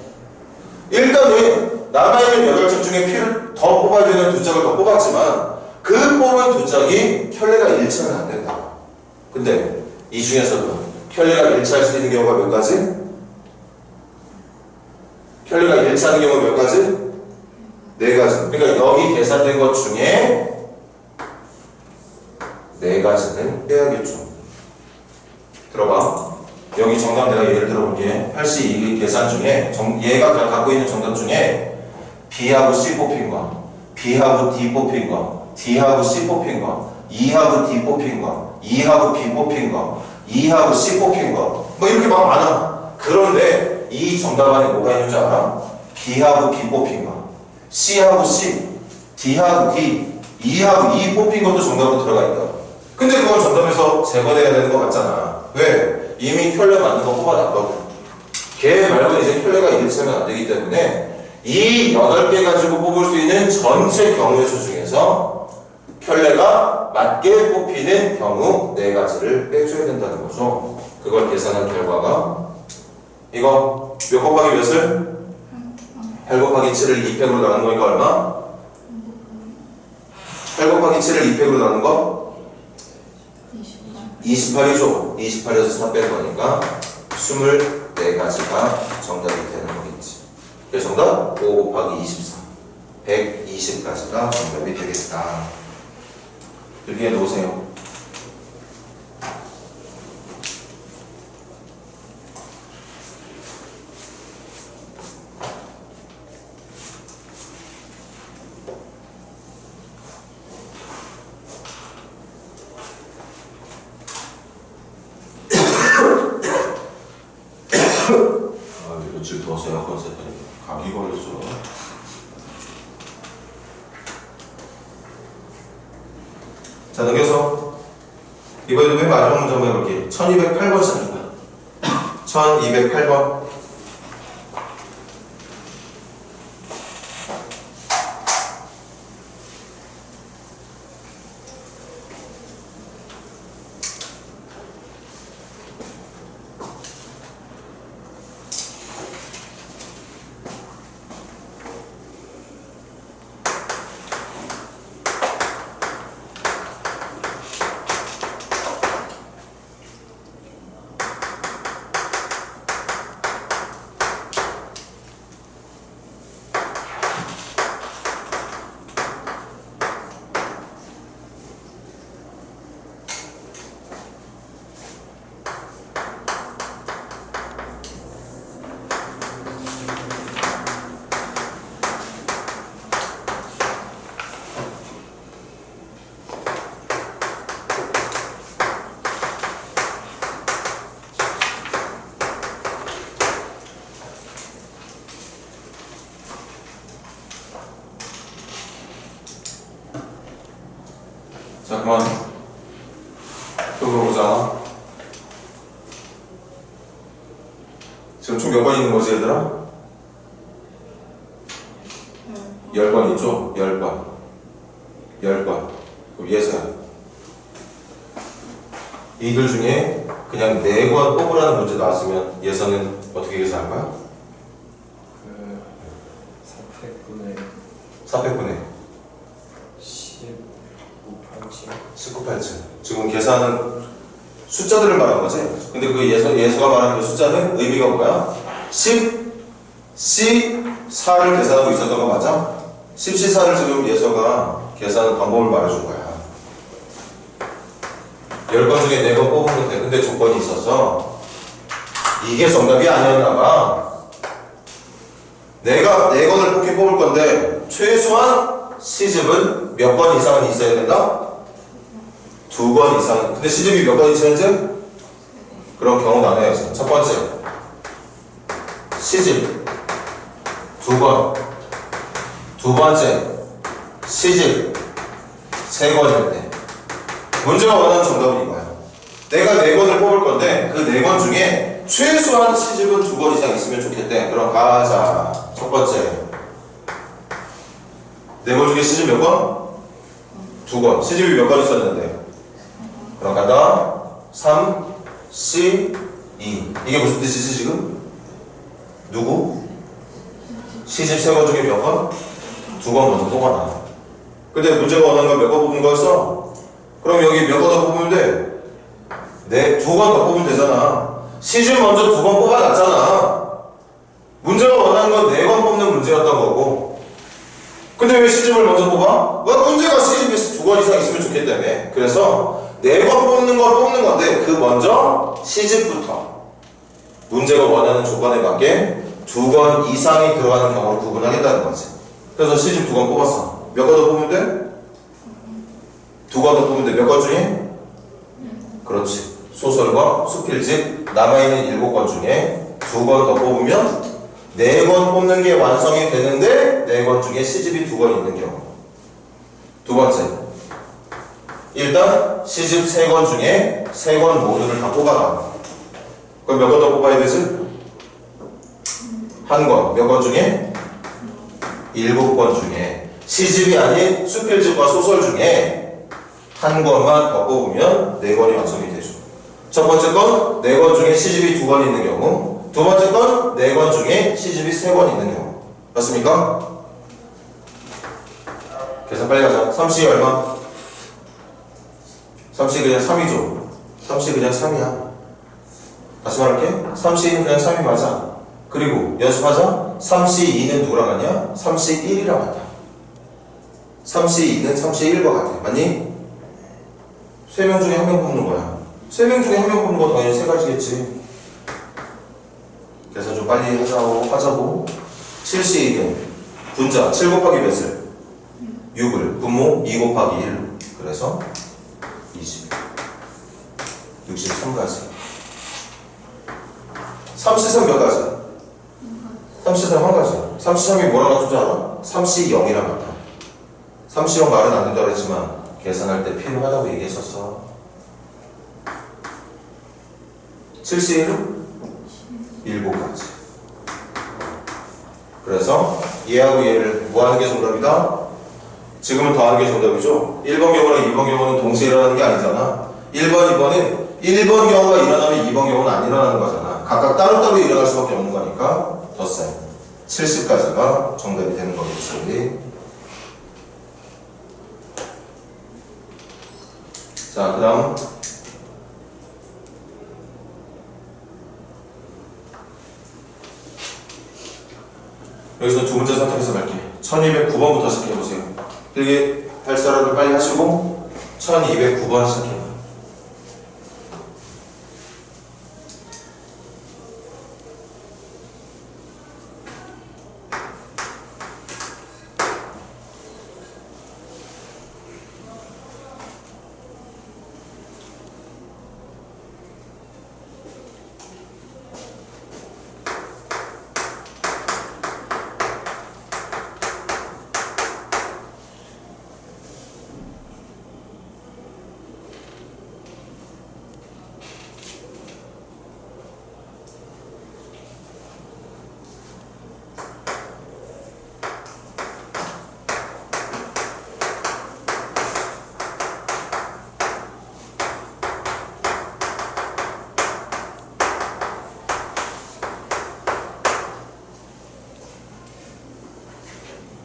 일단은 남아있는 8장 중에 피를 더 뽑아야 되는 2짝을 더 뽑았지만 그 뽑은 2짝이 켤레가 일치하면 안 된다. 근데 이 중에서도 켤레가 일치할 수 있는 경우가 몇 가지? 켤레가 일치하는 경우가 몇 가지? 4가지. 그러니까 여기 계산된 것 중에 4가지는 빼야겠죠. 들어봐. 여기 정답 내가 예를 들어볼게. 82 계산 중에 얘가 갖고 있는 정답 중에 B하고 C 뽑힌 거, B하고 D 뽑힌 거, D하고 C 뽑힌 거, E하고 D 뽑힌 거, E하고 B 뽑힌 거, E하고 C 뽑힌 거, 뭐 이렇게 막 많아. 그런데 이 정답 안에 뭐가 있는 줄 알아? B하고 B 뽑힌 거, C하고 C, D하고 D, E하고 E 뽑힌 것도 정답으로 들어가 있다. 근데 그건 정답에서 제거돼야 되는 거 맞잖아. 왜? 이미 켤레 맞는 거 뽑아놨거든. 걔 말고 이제 켤레가 일치하면 안 되기 때문에 이 8개 가지고 뽑을 수 있는 전체 경우의 수 중에서 켤레가 맞게 뽑히는 경우 4가지를 빼줘야 된다는 거죠. 그걸 계산한 결과가 이거 몇 곱하기 몇을? 8 곱하기 7을 2팩으로 나눈 거니까 얼마? 8 곱하기 7을 2팩으로 나눈 거? 28이죠. 28에서 4 빼는 거니까 24가지가 정답이 되는 거겠지. 그래서 정답 5 곱하기 24 120가지가 정답이 되겠다. 여기에 놓으세요. 며칠 더워서 에어컨 쐈더니 감기 걸렸어. 자, 넘겨서 이번에 맨 마지막 문제 한번 해볼게. 1208번 시작입니다. 1208번. 자, 그만. 또 물어보자. 지금 총 몇 번 있는 거지, 얘들아? 10번 있죠? 10번. 10번. 그럼 예서야. 이들 중에 그냥 4권 뽑으라는 문제 나왔으면 예서는 어떻게 계산할 거야? 400분의 19,8층. 지금 계산은 숫자들을 말하는 거지. 근데 그 예서가 말하는 그 숫자는 의미가 뭐야? 10C4를 계산하고 있었던 거 맞아? 10C4를 지금 예서가 계산 방법을 말해준 거야. 10건 중에 4건 뽑으면 돼. 근데 조건이 있어서 이게 정답이 아니었나 봐. 내가 4건을 뽑을 건데 최소한 시집은 몇 건 이상은 있어야 된다? 2건 이상. 근데 시집이 몇 건 있어야지? 그럼 경우 나눠야지. 첫 번째 시집 2건. 두 번째 시집 3건일 때 문제가 원하는 정답은 이거야. 내가 4건을 뽑을 건데 그 4건 중에 최소한 시집은 2건 이상 있으면 좋겠대. 그럼 가자. 첫 번째 4건 중에 시집 몇 건? 2건. 시집이 몇 건 있었는데? 그럼 간다. 3, C, 2. 이게 무슨 뜻이지 지금? 누구? 시집 3건 중에 몇 건? 2건 먼저 뽑아놔. 근데 문제가 원하는 건 몇 건 뽑는 거였어? 그럼 여기 몇 건 더 뽑으면 돼? 네, 2건 더 뽑으면 되잖아. 시집 먼저 2건 뽑아놨잖아. 문제가 원하는 건 4건 뽑는 문제였던 거고. 근데 왜 시집을 먼저 뽑아? 문제가 시집이 2건 이상 있으면 좋겠다며. 그래서 4건 뽑는 건 뽑는 건데 그 먼저 시집부터 문제가 원하는 조건에 맞게 2건 이상이 들어가는 경우를 구분하겠다는 거지. 그래서 시집 2건 뽑았어. 몇 건 더 뽑으면 돼? 2건 더 뽑으면 돼. 몇 건 중에? 그렇지. 소설과 수필집 남아있는 7건 중에 2건 더 뽑으면 4건 뽑는 게 완성이 되는데 4건 중에 시집이 2건 있는 경우. 두 번째, 일단 시집 3건 중에 3건 모두를 다 뽑아라. 그럼 몇 건 더 뽑아야 되지? 1건. 몇 건 중에? 7건 중에 시집이 아닌 수필집과 소설 중에 1건만 더 뽑으면 4건이 완성이 되죠. 첫 번째 건 4건 중에 시집이 2건 있는 경우, 두 번째 건 4건 중에 시집이 3건 있는 경우. 맞습니까? 계산 빨리 가자. 3C 얼마? 3C 그냥 3이죠. 3C 그냥 3이야. 다시 말할게. 3C는 그냥 3이 맞아. 그리고 연습하자. 3C2는 누구랑 같냐? 3C1이랑 같아. 3C2는 3C1과 같아. 맞니? 3명 중에 1명 뽑는 거야. 3명 중에 1명 뽑는 거 당연히 3가지겠지. 그래서 좀 빨리 하자고. 7C2는 분자 7 곱하기 몇을? 6을. 분모 2 곱하기 1. 그래서 20. 63가지. 3C3 몇 가지? 3C3 한 가지. 3C3이 뭐랑 같은 줄 알아? 3C0이랑 같아. 3C0 말은 안 된다고 했지만 계산할 때 필요하다고 얘기했었어. 7C1은 7가지. 그래서 얘하고 얘를 뭐 하는 게 정답이다? 지금은 더하는 게 정답이죠. 1번 경우랑 2번 경우는 동시에 일어나는 게 아니잖아. 1번, 2번은 1번 경우가 일어나면 2번 경우는 안 일어나는 거잖아. 각각 따로따로 일어날 수밖에 없는 거니까 덧셈 70까지가 정답이 되는 거겠지. 자, 그 다음 여기서 두 문제 선택해서 갈게. 1209번부터 시작해보세요. 필기 할 사람을 빨리 하시고 1209번 시작해요.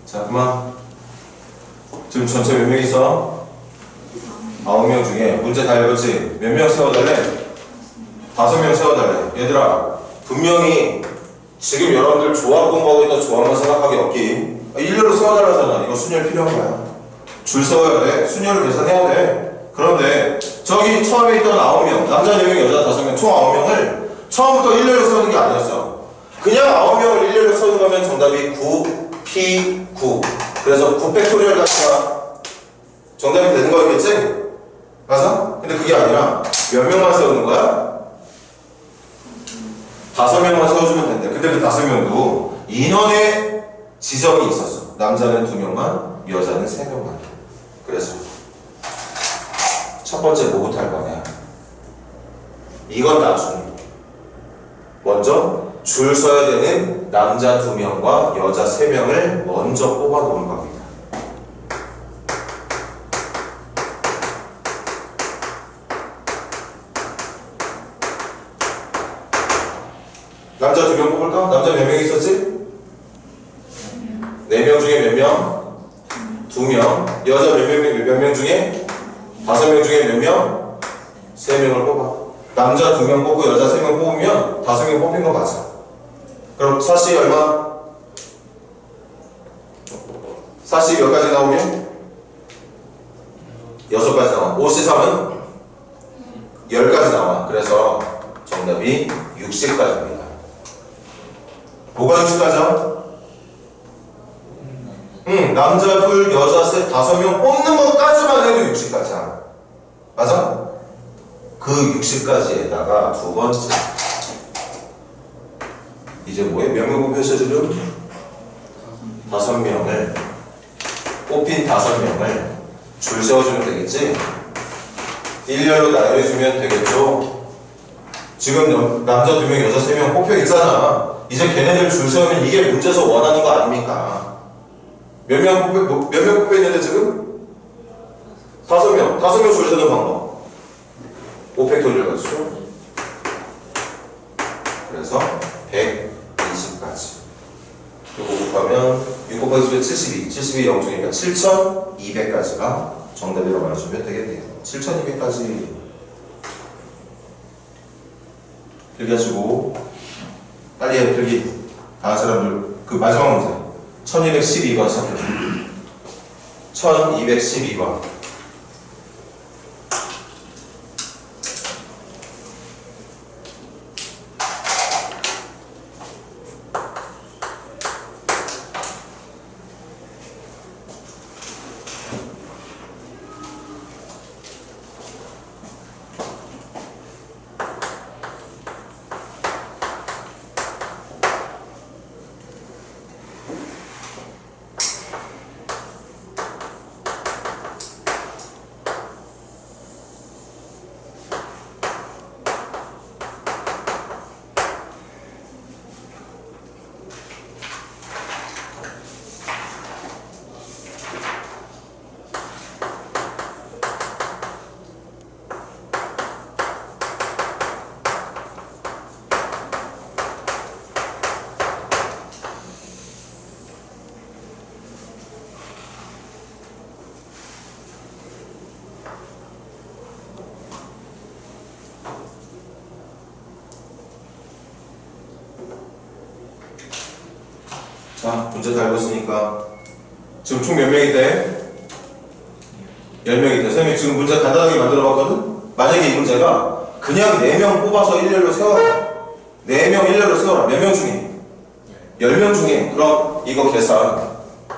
자, 그만. 지금 전체 몇 명 있어? 9명 중에 문제 다 읽었지? 몇 명 세워달래? 5명 세워달래. 얘들아, 분명히 지금 여러분들 조합 공부하고 있다 조합만 생각하기 없기. 일렬로 세워달라잖아. 이거 순열 필요한 거야. 줄 세워야 돼. 순열을 계산해야 돼. 그런데 저기 처음에 있던 9명, 남자 4명, 여자 5명, 총 9명을 처음부터 일렬로 세우는 게 아니었어. 그냥 9명을 일렬로 세우는 거면 정답이 9P9. 그래서 9팩토리얼 같은 정답이 되는 거였겠지? 맞아? 근데 그게 아니라 몇 명만 세우는 거야? 5명만 세워주면 된대. 근데 그 5명도 인원의 지정이 있었어. 남자는 2명만, 여자는 3명만. 그래서 첫 번째 뭐부터 할 거냐? 이건 나중에. 먼저 줄 서야 되는 남자 2명과 여자 3명을 먼저 뽑아 놓은 겁니다. 남자 2명 뽑을까? 남자 몇 명 있었지? 4명 중에 몇 명? 2명. 여자 몇 명 중에? 5명 중에 몇 명? 3명을 뽑아. 남자 2명 뽑고 여자 3명 뽑으면 5명 뽑힌 거 맞아. 그럼 사시 얼마? 사시 몇 가지 나오게? 6가지 나와. 5C3은 10가지 나와. 그래서 정답이 60가지입니다. 뭐가 60가지야? 남자 둘, 여자 셋, 5명 뽑는 것까지만 해도 60가지야. 맞아? 그 60가지에다가 두 번째. 이제 뭐해? 몇 명 뽑혔어 지금? 5명을 뽑힌 5명을 줄 세워주면 되겠지? 일렬로 나열해주면 되겠죠? 지금 남자 2명, 여자 3명 뽑혀 있잖아. 이제 걔네들 줄 세우면 이게 문제에서 원하는 거 아닙니까? 몇 명 뽑혀 있는데 지금? 5명. 5명 줄 세우는 방법. 5팩토리얼 가지죠. 그래서 120까지. 이거 곱하면 6 곱하기 10에 72. 72 0중이니까 7200까지가 정답이라고 말해주면 되겠네요. 7200까지 필기하시고 빨리 해. 필기 다 사람들. 그 마지막 문제 1212번 시작해줘. 1212번. 자, 문제 다 읽었으니까 지금 총 몇 명이 돼? 10명이 돼. 선생님이 지금 문제 간단하게 만들어 봤거든? 만약에 이 문제가 그냥 4명 뽑아서 일렬로 세워라. 4명 일렬로 세워라. 몇 명 중에? 10명 중에. 그럼 이거 계산.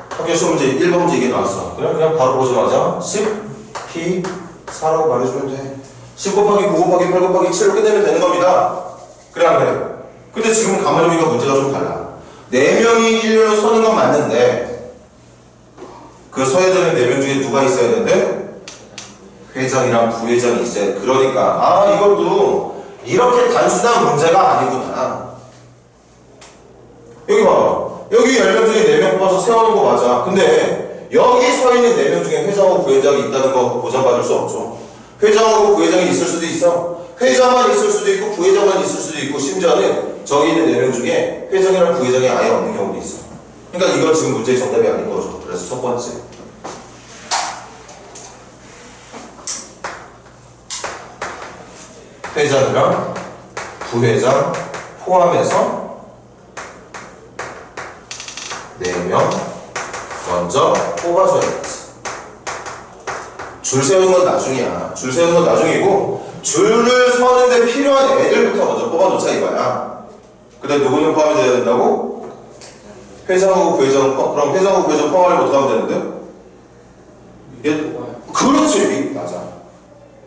학교 시험 문제 1번 문제 이게 나왔어. 그냥 바로 보자마자 10P4라고 말해주면 돼. 10 곱하기 9 곱하기 8 곱하기 7로 끝내면 되는 겁니다. 그래 안 그래? 근데 지금 가만히보니까 문제가 좀 달라. 4명이 일렬로 서는 건 맞는데 그 서야 되는 4명 중에 누가 있어야 되는데? 회장이랑 부회장이 있어야 돼. 그러니까 이것도 이렇게 단순한 문제가 아니구나. 여기 봐봐. 여기 10명 중에 4명 뽑아서 세우는 거 맞아. 근데 여기 서 있는 4명 중에 회장하고 부회장이 있다는 거 보장받을 수 없죠. 회장하고 부회장이 있을 수도 있어. 회장만 있을 수도 있고 부회장만 있을 수도 있고 심지어는 저기 있는 4명 중에 회장이랑 부회장이 아예 없는 경우도 있어. 그러니까 이건 지금 문제의 정답이 아닌 거죠. 그래서 첫 번째. 회장이랑 부회장 포함해서 4명 먼저 뽑아줘야겠지. 줄 세우는 건 나중이야. 줄 세우는 건 나중이고 줄을 서는데 필요한 애들부터 먼저 뽑아놓자 이거야. 근데 누구는 포함이 돼야 된다고? 회장하고 부회장, 그럼 회장하고 부회장 포함하려면 어떻게 하면 되는데? 얘, 그렇지! 맞아.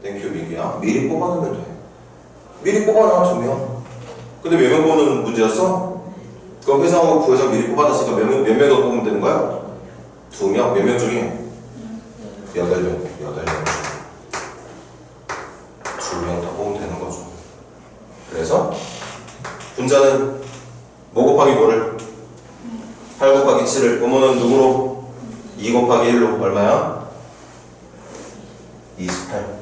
땡큐 민기야. 미리 뽑아놓으면 돼. 미리 뽑아놔 2명. 근데 몇 명 뽑는 문제였어? 그럼 회장하고 부회장 미리 뽑아놨으니까 몇 명 더 뽑으면 되는 거야? 2명? 몇 명 중에? 8명. 2명 더 뽑으면 되는 거죠. 그래서 분자는 뭐 곱하기 뭐를? 8 곱하기 7을 음모는 누구로? 2 곱하기 1로 얼마야? 28.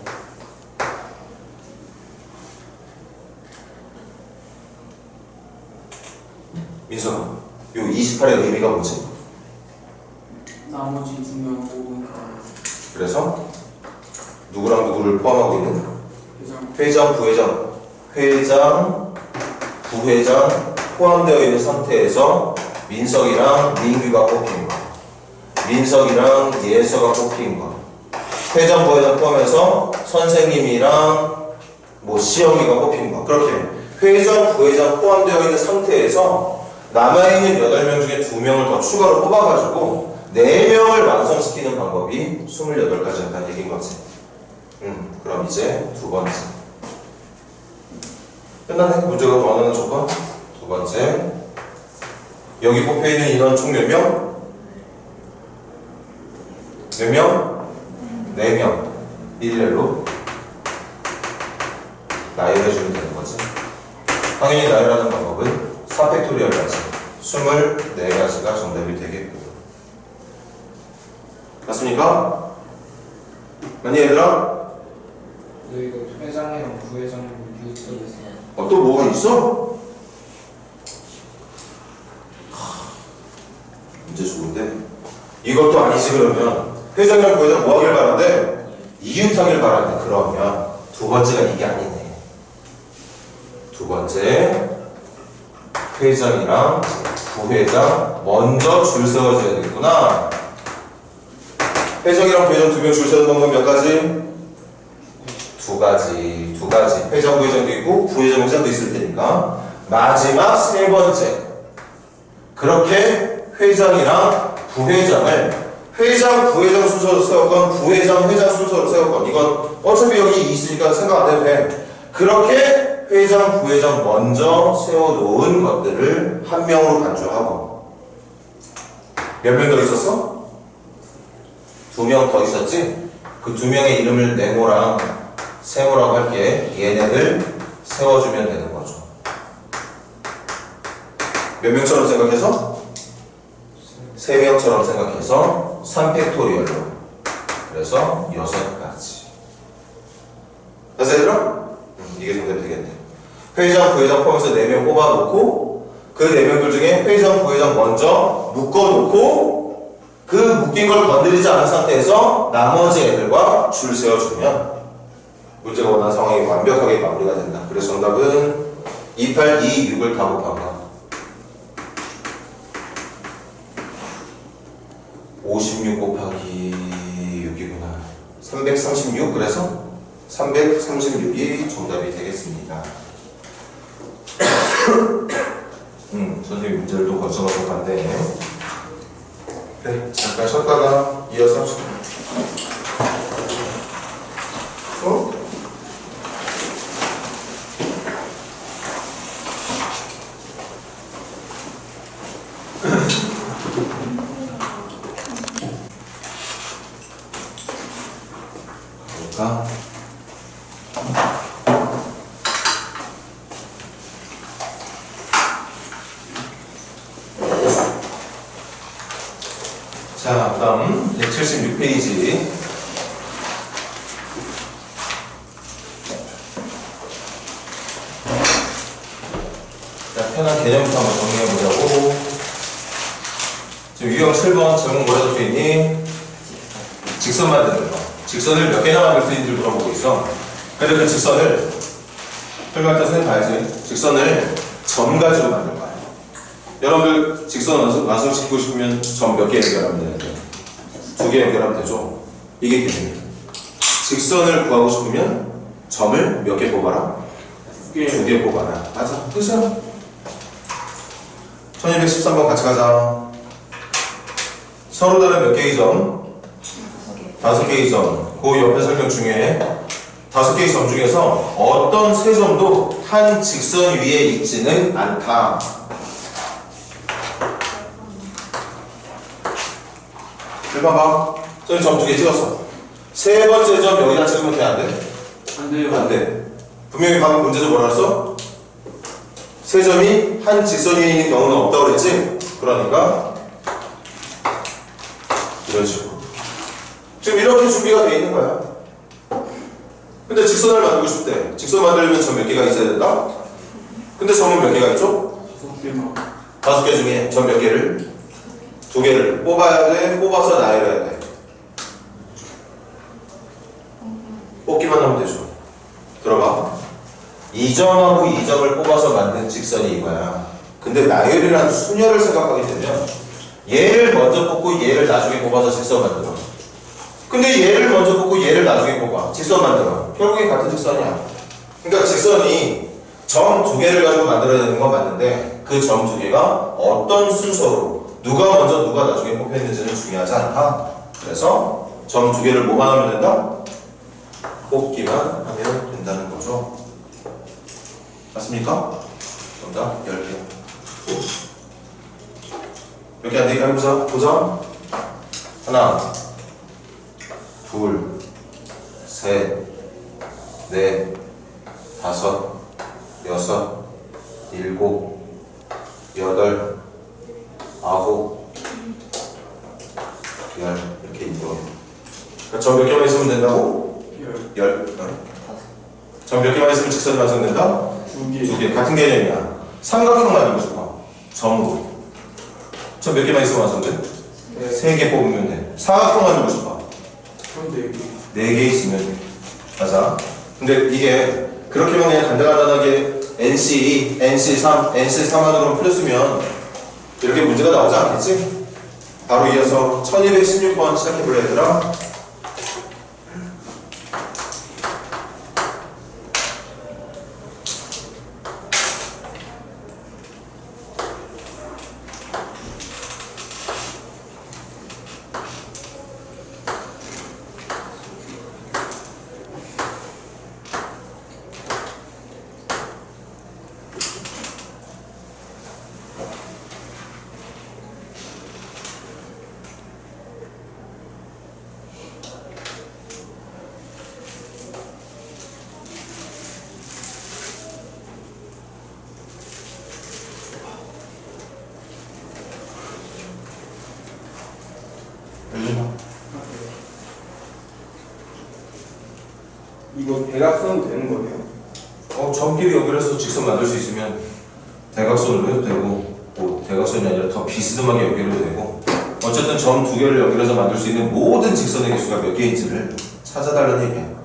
민서가 요 28의 의미가 뭐지? 나머지 2명 뽑으니까 그래서 누구랑 누구를 포함하고 있는? 회장 회장, 부회장, 회장, 부회장 포함되어 있는 상태에서 민석이랑 민규가 뽑힌 거, 민석이랑 예서가 뽑힌 거, 회장, 부회장 포함해서 선생님이랑 뭐 시영이가 뽑힌 거. 그렇게 회장, 부회장 포함되어 있는 상태에서 남아있는 8명 중에 2명을 더 추가로 뽑아가지고 4명을 완성시키는 방법이 28가지 한다는 얘기인 거지. 그럼 이제 두 번째. 끝났네? 문제가 원하는 조건? 두 번째. 여기 뽑혀있는 인원 총 몇 명? 몇 명? 4명. 1일로 나열해주면 되는 거지. 당연히 나열하는 방법은 4팩토리얼까지 24가지가 정답이 되겠고. 맞습니까? 아니 얘들아? 이거 회장이랑 부회장 유튜브 또 뭐가 있어? 문제 좋은데? 이것도 아니지 그러면 회장이랑 부회장 뭐 하길 바란대? 이웃하길 바란대. 그러면 두 번째가 이게 아니네. 두 번째 회장이랑 부회장 먼저 줄 세워줘야 되겠구나. 회장이랑 부회장 2명 줄 세우는 방법 몇 가지? 2가지. 회장, 부회장도 있고 부회장, 회장도 있을 테니까 마지막 3번째. 그렇게 회장이랑 부회장을 회장, 부회장 순서로 세웠건 부회장, 회장 순서로 세웠건 이건 어차피 여기 있으니까 생각 안 해도 돼. 그렇게 회장, 부회장 먼저 세워놓은 것들을 한 명으로 간주하고. 몇 명 더 있었어? 2명 더 있었지? 그 2명의 이름을 네모랑 세모라고 할게. 얘네들 세워주면 되는 거죠. 몇 명처럼 생각해서? 3명처럼 생각해서 3팩토리얼로. 그래서 6가지. 됐어 얘들아? 이게 정답이 되겠네. 회장, 부회장 포함해서 4명 뽑아놓고 그 4명들 중에 회장, 부회장 먼저 묶어놓고 그 묶인 걸 건드리지 않은 상태에서 나머지 애들과 줄 세워주면 문제가 원하는 상황이 완벽하게 마무리가 된다. 그래서 정답은 28, 2, 6을 다 곱하면 56 곱하기 6이구나. 336. 그래서 336이 정답이 되겠습니다. 선생님 문제를 또 거쳐가서 간대. 그래, 잠깐 쉬었다가 이어서 합시다. 볼까? 자, 그 다음 176페이지. 자, 편한 개념부터 한번 정리해보자고. 지금 유형 7번 제목 뭐라 적혀있니? 직선 만드는 거. 직선을 몇 개나 만들 수 있는지 물어보고 있어. 근데 그 직선을 설명할 때 선생님 봐야지. 직선을 점 가지고 만들 거야. 여러분들 직선 완성시키고 싶으면 점 몇 개 연결하면 되는데 2개 연결하면 되죠. 이게 기준이에요. 직선을 구하고 싶으면 점을 몇 개 뽑아라? 2개 뽑아라. 맞아. 끝이야. 1213번 같이 가자. 서로 다른 몇 개의 점? 5개의 점. 그 옆에 설명 중에 5개의 점 중에서 어떤 세 점도 한 직선 위에 있지는 않다. 일반 봐. 저기 점 2개 찍었어. 세 번째 점 여기다 찍으면 돼, 안 돼? 안 돼요. 안 돼. 분명히 방금 문제에서 뭐라 했어? 세 점이 한 직선 위에 있는 경우는 없다고 그랬지? 그러니까 이런 식으로. 지금 이렇게 준비가 돼 있는 거야. 근데 직선을 만들고 싶대. 직선 만들려면 점 몇 개가 있어야 된다? 근데 점은 몇 개가 있죠? 5개만. 5개 중에 점 몇 개를? 2개를 뽑아야 돼? 뽑아서 나열해야 돼? 뽑기만 하면 되죠. 들어봐. 이 점하고 이 점을 뽑아서 만든 직선이 이거야. 근데 나열이라는 수녀를 생각하게 되면 얘를 먼저 뽑고 얘를 나중에 뽑아서 직선 만들어. 근데 얘를 먼저 뽑고 얘를 나중에 뽑아. 직선 만들어. 결국엔 같은 직선이야. 그러니까 직선이 점 2개를 가지고 만들어야 되는 건 맞는데 그 점 2개가 어떤 순서로 누가 먼저 누가 나중에 뽑혔는지는 중요하지 않다. 그래서 점 2개를 뭐만 하면 된다? 뽑기만 하면 된다는 거죠. 맞습니까? 정답 10개. 몇 개 안 되니까 해보자. 보자. 하나, 둘, 셋, 넷, 다섯, 여섯, 일곱, 여덟, 아홉, 열. 이렇게 있고. 점 몇 개만 있으면 된다고? 열. 점 몇 개만 있으면 직선이 완성된다? 2개. 같은 개념이야. 삼각형 만들고 싶어. 점으로. 점 몇 개만 있으면 완성돼? 3개 뽑으면 돼. 사각형 만들고 싶어. 그럼 4개. 4개 있으면 돼. 맞아. 근데 이게 그렇게만 그냥 간단하게 NC2, NC3, NC3만으로 풀렸으면 이렇게 문제가 나오지 않겠지? 바로 이어서 1216번 시작해볼래 얘들아? 이거 대각선 되는 거네요? 점끼리 연결해서 직선 만들 수 있으면 대각선으로 해도 되고 뭐 대각선이 아니라 더 비스듬하게 연결해도 되고 어쨌든 점 2개를 연결해서 만들 수 있는 모든 직선의 개수가 몇 개인지를 찾아달라는 얘기야.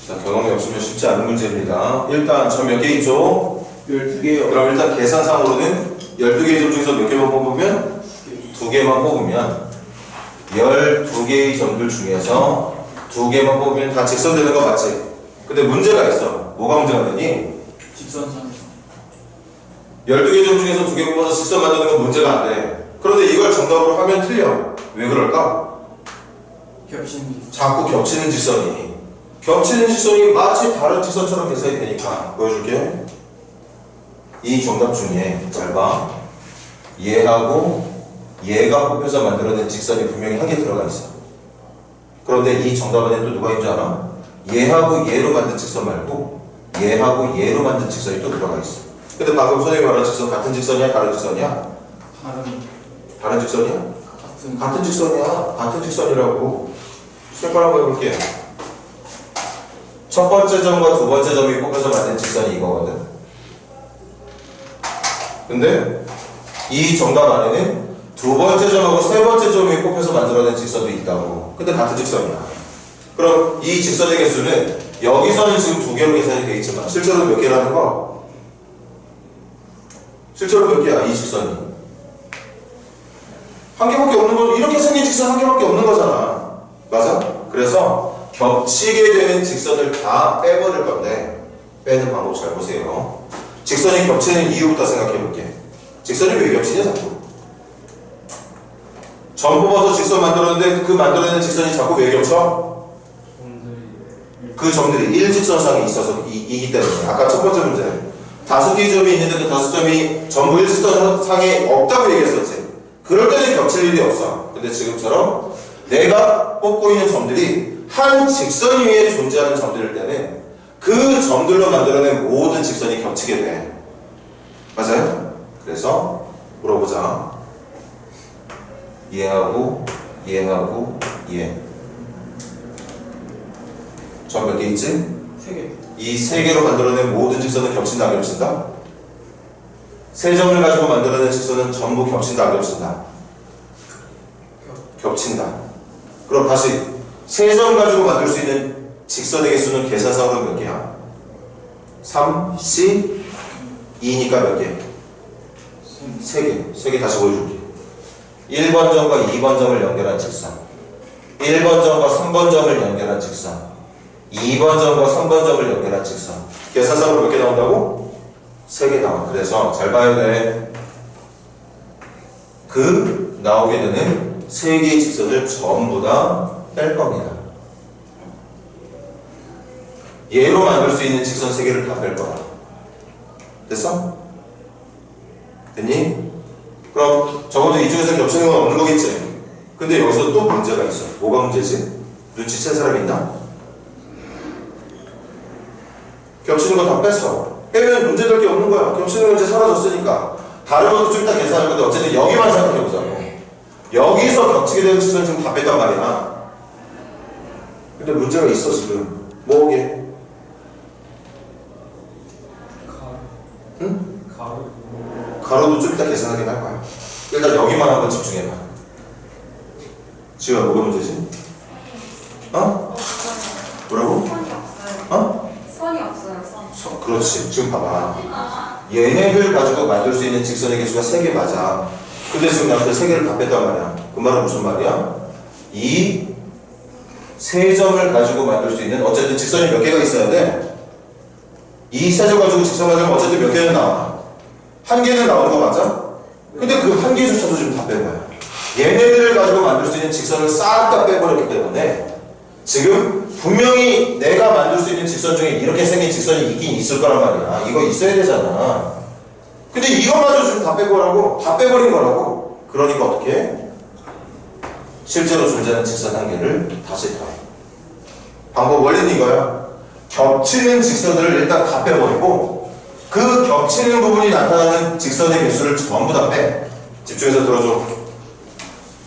자, 경험이 없으면 쉽지 않은 문제입니다. 일단 점 몇 개 있죠? 12개요. 그럼 일단 계산상으로는 12개의 점 중에서 몇 개만 뽑으면? 2개만 뽑으면 12개의 점들 중에서 2개만 뽑으면 다 직선되는 거 맞지? 근데 문제가 있어. 뭐가 문제가 되니? 직선상. 12개 점 중에서 2개 뽑아서 직선 만드는 건 문제가 안 돼. 그런데 이걸 정답으로 하면 틀려. 왜 그럴까? 겹치는. 자꾸 겹치는 직선이. 겹치는 직선이 마치 다른 직선처럼 계산이 되니까. 보여줄게. 이 정답 중에 잘 봐. 얘하고 얘가 뽑혀서 만들어낸 직선이 분명히 한 개 들어가 있어. 그런데 이 정답 안에 또 누가 있는 줄 알아? 얘하고 얘로 만든 직선 말고 얘하고 얘로 만든 직선이 또 들어가 있어. 근데 방금 선생님이 말한 직선 같은 직선이야? 다른 직선이야? 다른 직선이야? 같은 직선이야. 같은 직선이라고. 색깔 한번 해볼게. 첫 번째 점과 두 번째 점이 뽑혀서 만든 직선이 이거거든. 근데 이 정답 안에는 두 번째 점하고 세 번째 점이 뽑혀서 만들어낸 직선도 있다고. 근데 같은 직선이야. 그럼 이 직선의 개수는 여기서는 지금 2개로 계산이 되어 있지만 실제로 몇 개라는 거? 실제로 몇 개야 이 직선이? 한 개밖에 없는 거, 이렇게 생긴 직선 한 개밖에 없는 거잖아. 맞아? 그래서 겹치게 되는 직선을 다 빼버릴 건데, 빼는 방법 잘 보세요. 직선이 겹치는 이유부터 생각해 볼게. 직선이 왜 겹치냐, 자꾸? 점 뽑아서 직선 만들었는데 그 만들어내는 직선이 자꾸 왜 겹쳐? 그 점들이 일직선상에 있어서 이기 때문에. 아까 첫 번째 문제 5개의 점이 있는데 그 5점이 전부 일직선상에 없다고 얘기했었지. 그럴 때는 겹칠 일이 없어. 근데 지금처럼 내가 뽑고 있는 점들이 한 직선 위에 존재하는 점들일 때는 그 점들로 만들어낸 모든 직선이 겹치게 돼. 맞아요? 그래서 물어보자. 얘하고 얘하고 얘. 점 몇 개 있지? 3개. 이 3개로 만들어낸 모든 직선은 겹친다 안 겹친다? 3점을 가지고 만들어낸 직선은 전부 겹친다 안 겹친다? 겹친다. 그럼 다시 3점 가지고 만들 수 있는 직선의 개수는 계산상으로 몇 개야? 3, C, 2니까 몇 개? 3개. 3개 다시 보여줄게. 1번 점과 2번 점을 연결한 직선, 1번 점과 3번 점을 연결한 직선, 2번 점과 3번 점을 연결한 직선. 계산상으로 몇 개 나온다고? 3개 나와. 그래서 잘 봐야 돼. 그 나오게 되는 3개의 직선을 전부 다 뺄 겁니다. 얘로 만들 수 있는 직선 3개를 다 뺄 거야. 됐어? 됐니? 그럼 적어도 이쪽에서 겹치는 건 없는 거겠지? 근데 여기서 또 문제가 있어. 뭐가 문제지? 눈치챈 사람 있나? 겹치는 거 다 뺐어. 빼면 문제될 게 없는 거야. 겹치는 문제 사라졌으니까. 다른 것도 좀 이따 계산할 건데 어쨌든 여기만 생각해보자고. 여기서 겹치게 되는 직선 지금 다 뺐단 말이야. 근데 문제가 있어 지금. 뭐게? 응? 가로도 좀 이따 계산하긴 할 거야. 일단 여기만 한번 집중해봐. 지금 뭐가 문제지? 어? 뭐라고? 선이 없어요. 어? 선이 없어요. 선. 그렇지. 지금 봐봐. 얘네들 가지고 만들 수 있는 직선의 개수가 3개 맞아. 근데 지금 나한테 3개를 다 뺐단 말이야. 그 말은 무슨 말이야? 이 3점을 가지고 만들 수 있는 어쨌든 직선이 몇 개가 있어야 돼. 이 3점 가지고 직선 만들면 어쨌든 몇 개는 나와. 1개는 나오는 거 맞아? 근데 그 1개조차도 지금 다 뺀 거야. 얘네들을 가지고 만들 수 있는 직선을 싹 다 빼버렸기 때문에 지금 분명히 내가 만들 수 있는 직선 중에 이렇게 생긴 직선이 있긴 있을 거란 말이야. 이거 있어야 되잖아. 근데 이거마저 지금 다 뺀 거라고. 다 빼버린 거라고. 그러니까 어떻게 해? 실제로 존재하는 직선 1개를 다시 더해. 방법 원리는 이거야. 겹치는 직선들을 일단 다 빼버리고 그 겹치는 부분이 나타나는 직선의 개수를 전부 다 빼. 집중해서 들어줘.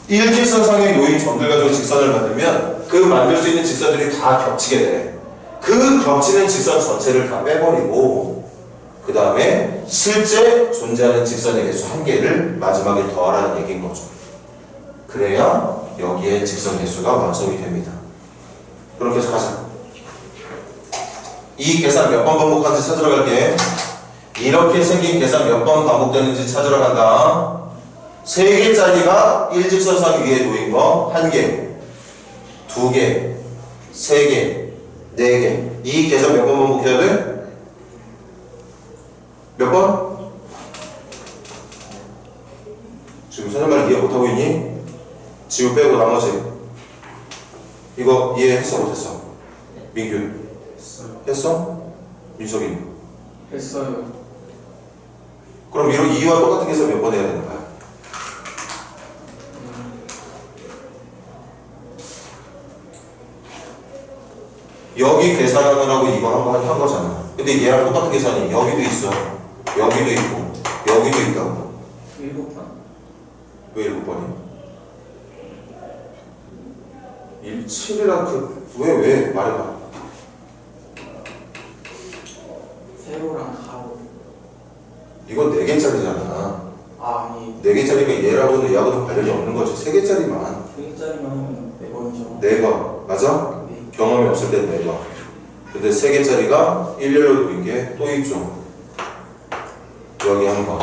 일직선상에 놓인 점들 가지고 직선을 만들면 그 만들 수 있는 직선들이 다 겹치게 돼. 그 겹치는 직선 전체를 다 빼버리고 그 다음에 실제 존재하는 직선의 개수 1개를 마지막에 더하라는 얘기인 거죠. 그래야 여기에 직선 개수가 완성이 됩니다. 그럼 계속 하자. 이 계산 몇 번 반복하는지 찾으러 갈게. 이렇게 생긴 계산 몇 번 반복되는지 찾으러 간다. 3개짜리가 일직선상 위에 놓인 거 1개, 2개, 3개, 4개. 이 계산 몇 번 반복해야 돼? 몇 번? 지금 선생님 말 이해 못하고 있니? 지우 빼고 나머지 이거 이해했어 못했어? 민규 했어? 민석이 했어요. 그럼 이런 이와 똑같은 계산 몇 번 해야 되는 거야? 여기 계산하느라고 이거 한 거잖아. 근데 얘랑 똑같은 계산이 여기도 있어. 여기도 있고 여기도 있다고. 7번? 왜 7번이? 7이랑 왜 말해봐. 세로랑 가로. 이건 4개짜리잖아. 아니 4개짜리가 얘하고는 얘하고는 관련이 없는 거지. 3개짜리만 3개짜리만 하면 4번이죠. 4번 맞아? 네. 경험이 없을 땐 4번. 근데 3개짜리가 일렬로 놓인 게 또 있죠. 여기 한 번,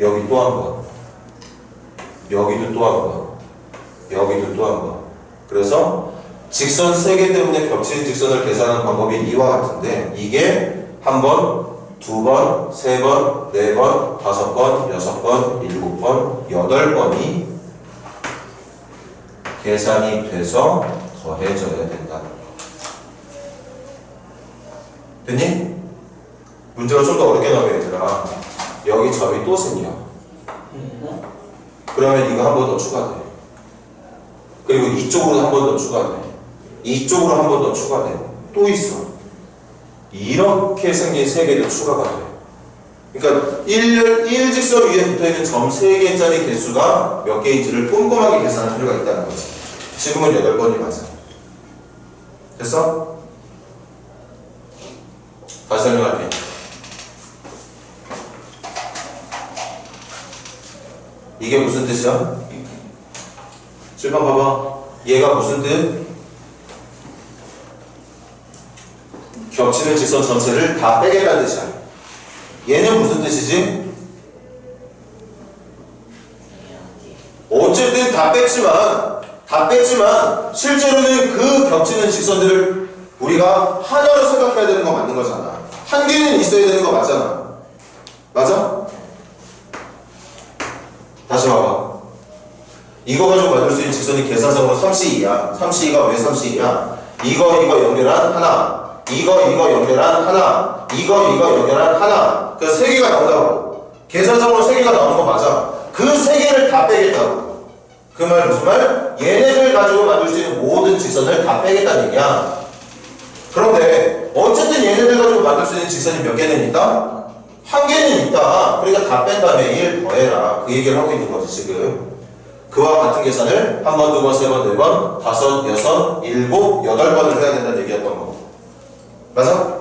여기 또 한 번, 여기도 또 한 번, 여기도 또 한 번. 그래서 직선 3개 때문에 겹치는 직선을 계산하는 방법이 이와 같은데 이게 한 번, 2번, 3번, 4번, 5번, 6번, 7번, 8번이 계산이 돼서 더해져야 된다는 거. 됐니? 문제가 좀 더 어렵게 나오면 얘들아 여기 점이 또 생겨. 그러면 이거 한 번 더 추가돼. 그리고 이쪽으로 한 번 더 추가돼. 이쪽으로 한 번 더 추가돼. 또 있어. 이렇게 생긴 3개도 추가가 돼. 그러니까 1직선 위에 붙어있는 점 3개짜리 개수가 몇 개인지를 꼼꼼하게 계산할 필요가 있다는 거지. 지금은 8번이 맞아. 됐어? 다시 설명할게. 이게 무슨 뜻이야? 칠판 봐봐. 얘가 무슨 뜻? 겹치는 직선 전체를 다 빼겠다는 뜻이야. 얘는 무슨 뜻이지? 어쨌든 다 뺐지만 실제로는 그 겹치는 직선들을 우리가 하나로 생각해야 되는 거 맞는 거잖아. 한 개는 있어야 되는 거 맞잖아. 맞아? 다시 봐봐. 이거 가지고 만들 수 있는 직선이 계산상으로 3C2야. 3C2가 왜 3C2야? 이거 연결한 하나, 이거 연결한 하나, 이거 연결한 하나. 그래서 3개가 나온다고. 계산상으로 3개가 나오는 거 맞아. 그 3개를 다 빼겠다고. 그 말 무슨 말? 얘네들 가지고 만들 수 있는 모든 직선을 다 빼겠다는 얘기야. 그런데 어쨌든 얘네들 가지고 만들 수 있는 직선이 몇 개는 있다? 한 개는 있다. 그러니까 다 뺀 다음에 1 더해라. 그 얘기를 하고 있는 거지 지금. 그와 같은 계산을 한 번, 2번, 3번, 4번, 5, 6, 7, 8번을 해야 된다는 얘기였던 거고. 맞아?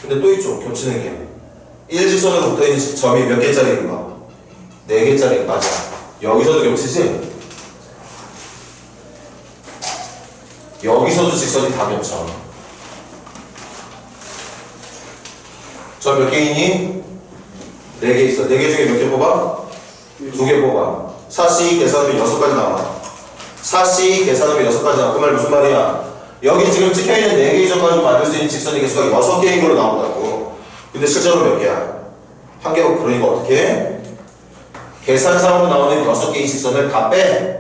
근데 또 있죠. 겹치는 게. 1직선으로 붙어있는 점이 몇 개짜리인가? 4개짜리. 맞아. 여기서도 겹치지? 여기서도 직선이 다 겹쳐. 저 몇 개이니? 4개 있어. 4개 중에 몇 개 뽑아? 2개 뽑아. 4C 계산하면 6가지 나와. 4C 계산하면 6가지 나와. 그 말 무슨 말이야? 여기 지금 찍혀있는 4개 이상 가지고 만들 수 있는 직선의 개수가 6개인 걸로 나온다고. 근데 실제로 몇 개야? 한 개고. 그러니까 어떻게 해? 계산상으로 나오는 6개의 직선을 다 빼.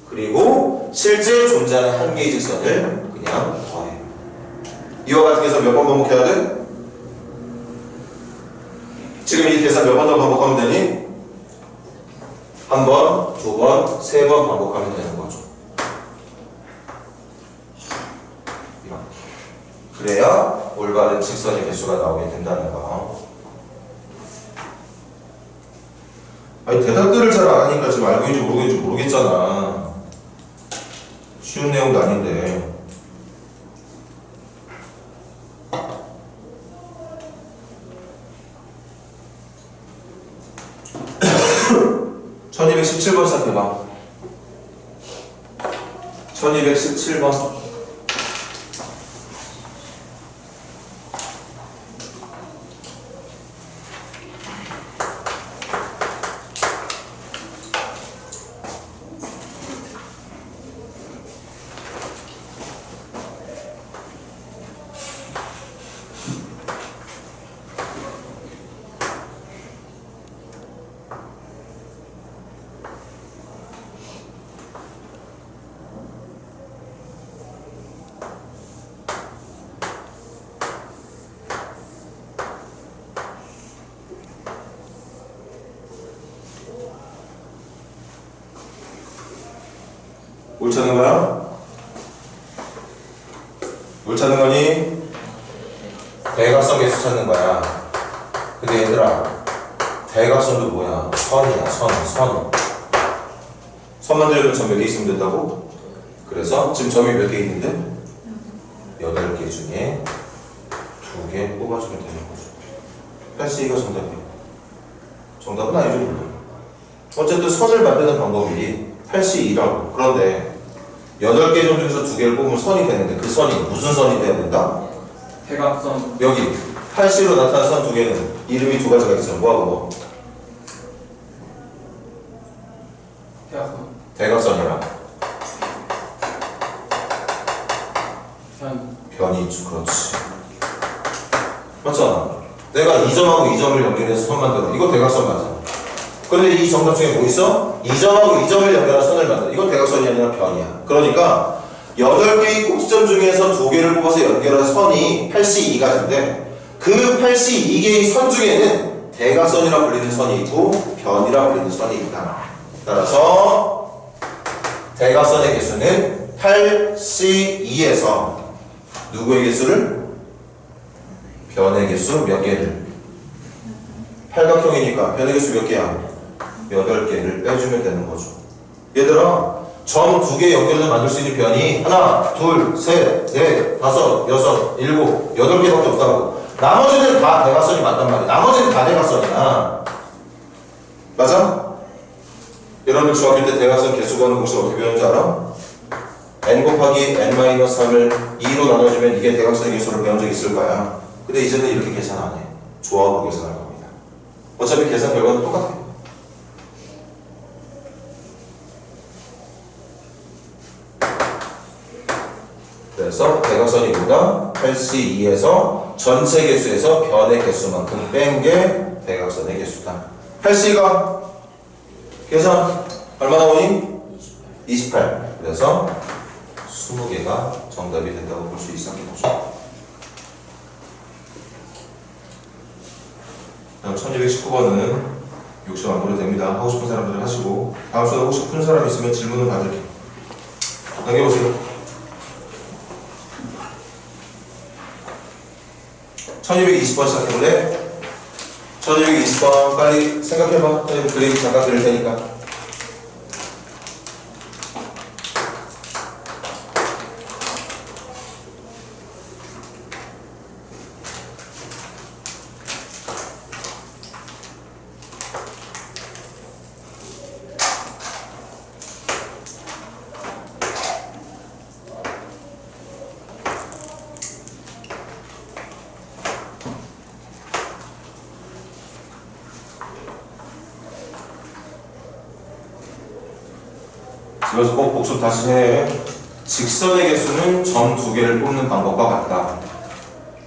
그리고 실제 존재하는 한 개의 직선을 그냥 더해. 이와 같은 계산 몇 번 반복해야 돼? 지금 이 계산 몇 번 더 반복하면 되니? 한 번, 2번, 3번 반복하면 되는 거죠. 이렇게. 그래야 올바른 직선의 개수가 나오게 된다는 거. 아니 대답들을 잘 안 하니까 지금 알고 있는지 모르겠잖아. 쉬운 내용도 아닌데. (1217번) 시작해봐. 1217번. 뭘 찾는 거야? 뭘 찾는 거니? 대각선 개수 찾는 거야. 근데 얘들아, 대각선도 뭐야? 선이야, 선. 선 만들려면 점 몇 개 있으면 된다고? 그래서 지금 점이 몇 개 있는데? 8개 중에 2개 뽑아주면 되는 거죠. 8C가 정답이야. 정답은 아니죠, 물론. 어쨌든 선을 만드는 방법이 8C2라고. 그런데 8개 점 중에서 2개를 뽑으면 선이 되는데 그 선이 무슨 선이 돼야 된다? 대각선. 여기 8C로 나타난 선 2개는 이름이 2가지가 있어. 뭐하고 뭐? 대학원. 대각선이랑 편. 변이 있죠. 그렇지. 맞잖아. 내가 이 점하고 이 점을 연결해서 선 만들어. 이거 대각선 맞아. 그런데 이 정답 중에 뭐 있어? 이 점하고 이 점을 연결한 선을 만들어. 이건 대각선이 아니라 변이야. 그러니까 8개의 꼭지점 중에서 2개를 뽑아서 연결한 선이 82가지인데 그 82개의 선 중에는 대각선이라 불리는 선이 있고 변이라 불리는 선이 있다. 따라서 대각선의 개수는 82에서 누구의 개수를? 변의 개수 몇 개를? 팔각형이니까 변의 개수 몇 개야? 8개를 빼주면 되는 거죠. 얘들아, 점 2개 연결해서 만들 수 있는 변이 하나, 둘, 셋, 넷, 다섯, 여섯, 일곱, 8개밖에 없다고. 나머지는 다 대각선이 맞단 말이야. 나머지는 다 대각선이야. 맞아? 여러분들 중학교 때 대각선 개수 구하는 공式어떻게 배우는지 알아? n 곱하기 n-3을 2로 나눠주면 이게 대각선의 개수를 배운 적 있을 거야. 근데 이제는 이렇게 계산 안 해. 조합으로 계산할 겁니다. 어차피 계산 결과는 똑같아. 그래서 대각선이 뭐다? 82에서 전체 개수에서 변의 개수만큼 뺀 게 대각선의 개수다. 82가 계산 얼마 나오니? 28. 그래서 20개가 정답이 된다고 볼 수 있었겠죠. 다음 1219번은 욕심 안 부려도 됩니다. 하고 싶은 사람들은 하시고 다음 수업 혹시 푼 사람 있으면 질문을 받을게요. 남겨보세요. 1220번 시작해볼래? 1220번 빨리 생각해봐. 그림 잠깐 그릴 테니까. 집에서 꼭 복습 다시 해. 직선의 개수는 점 2개를 뽑는 방법과 같다.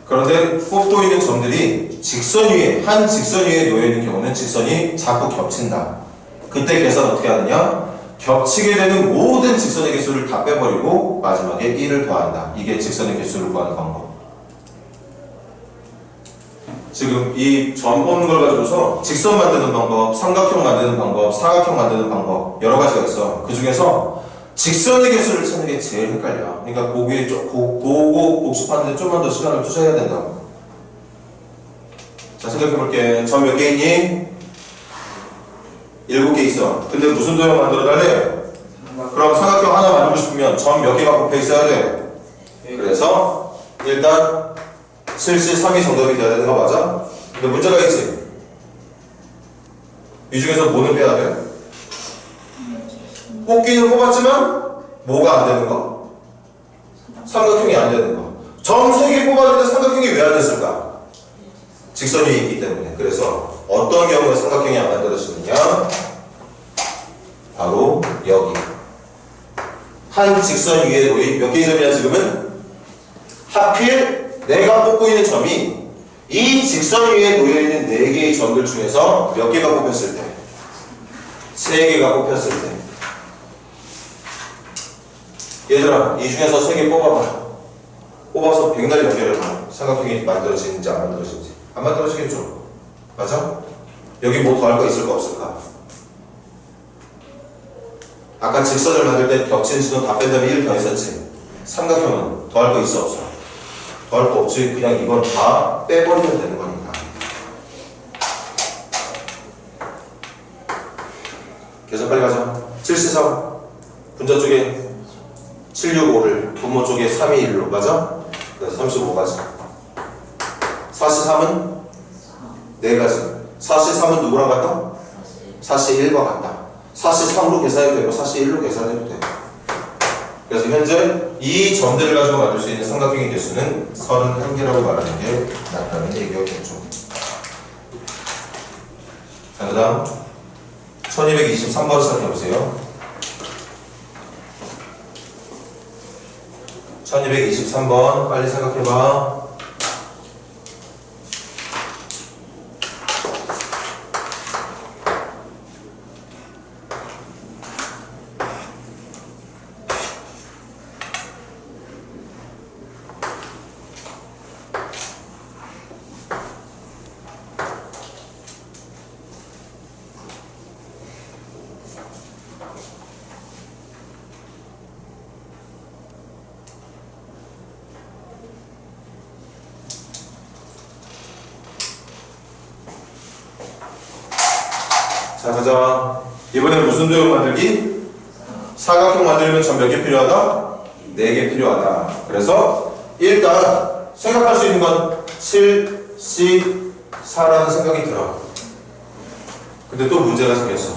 그런데 뽑고 있는 점들이 직선 위에, 한 직선 위에 놓여있는 경우는 직선이 자꾸 겹친다. 그때 계산 어떻게 하느냐? 겹치게 되는 모든 직선의 개수를 다 빼버리고 마지막에 1을 더한다. 이게 직선의 개수를 구하는 방법. 지금 이 점 뽑는 걸 가지고서 직선 만드는 방법, 삼각형 만드는 방법, 사각형 만드는 방법 여러 가지가 있어. 그 중에서 직선의 개수를 찾는 게 제일 헷갈려. 그러니까 거기에 보고 복습하는데 좀만 더 시간을 투자해야 된다고. 자, 생각해볼게. 점 몇 개 있니? 7개 있어. 근데 무슨 도형 만들어 달래? 그럼 삼각형 하나 만들고 싶으면 점 몇 개가 곱해 있어야 돼? 그래서 일단 73이 정답이 돼야 되는 거 맞아? 근데 문제가 있지? 이 중에서 뭐는 빼야 돼? 뽑기는 뽑았지만 뭐가 안 되는 거? 삼각형이 안 되는 거. 점 3개 뽑았는데 삼각형이 왜 안 됐을까? 직선 위에 있기 때문에. 그래서 어떤 경우에 삼각형이 안 만들어지느냐? 바로 여기. 한 직선 위에 놓인 몇 개의 점이야 지금은? 하필 내가 뽑고 있는 점이 이 직선 위에 놓여있는 4개의 점들 중에서 몇 개가 뽑혔을 때? 3개가 뽑혔을 때. 얘들아, 이 중에서 3개 뽑아봐. 뽑아서 백날 연결해봐. 삼각형이 만들어지는지 안 만들어지는지. 안 만들어지겠죠? 맞아? 여기 뭐 더 할 거 있을까 없을까? 아까 직선을 만들 때 겹치는 지점 다 뺀 다음에 1 더했었지? 삼각형은 더 할 거 있어 없어? 더 할 거 없지. 그냥 이건 다 빼버리면 되는 거니까. 계산 빨리 가자. 7C4 분자 쪽에 765를 분모 쪽에 3이 1로 맞아? 그래서 35가지. 4C3은 4가지. 4C3은 누구랑 같다? 4C1과 같다. 4C3으로 계산해도 되고 4C1로 계산해도 돼. 그래서 현재 이 점들을 가지고 만들 수 있는 삼각형의 개수는 31개라고 말하는 게 낫다는 얘기였겠죠. 자, 그 다음 1223번 시작해보세요. 1223번 빨리 생각해봐. 자, 가자. 이번엔 무슨 도형 만들기? 사각형 만들면 점 몇 개 필요하다? 4개 필요하다. 그래서 일단 생각할 수 있는 건 7, C, 4라는 생각이 들어. 근데 또 문제가 생겼어.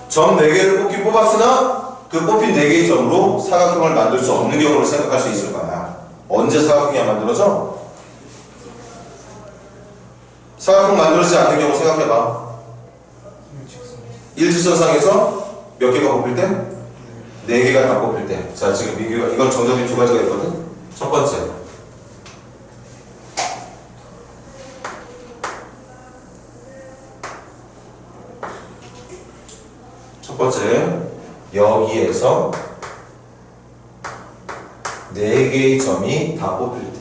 점 4개를 뽑긴 뽑았으나 그 뽑힌 4개의 점으로 사각형을 만들 수 없는 경우를 생각할 수 있을 거야. 언제 사각형이 안 만들어져? 사각형 만들어지지 않는 경우 생각해봐. 일직선상에서 몇 개가 뽑힐 때? 4개가 다 뽑힐 때. 자, 지금 민규가 이건 정답이 2가지가 있거든. 첫 번째, 여기에서 4개의 점이 다 뽑힐 때.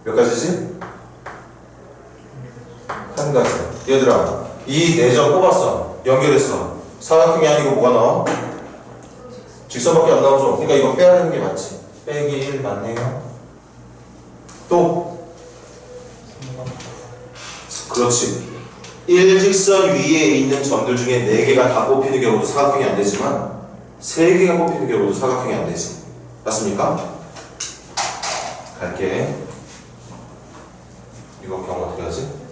몇 가지지? 한 가지. 얘들아, 이 4점 뽑았어. 연결했어. 사각형이 아니고 뭐가 나와? 직선밖에 안 나오죠. 그러니까 이거 빼야 되는 게 맞지. 빼기 1 맞네요. 또 그렇지. 일직선 위에 있는 점들 중에 4개가 다 뽑히는 경우도 사각형이 안 되지만 3개가 뽑히는 경우도 사각형이 안 되지. 맞습니까? 갈게. 이거 경우 어떻게 하지?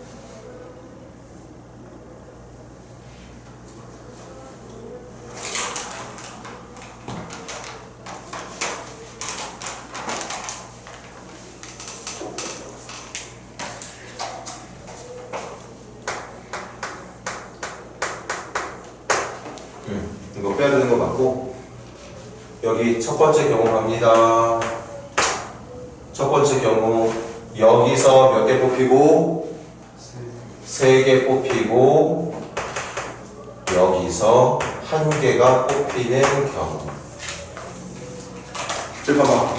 이거 빼야 되는 거 맞고, 여기 첫 번째 경우 갑니다. 첫 번째 경우 여기서 몇 개 뽑히고 3개 뽑히고 여기서 1개가 뽑히는 경우. 봐봐.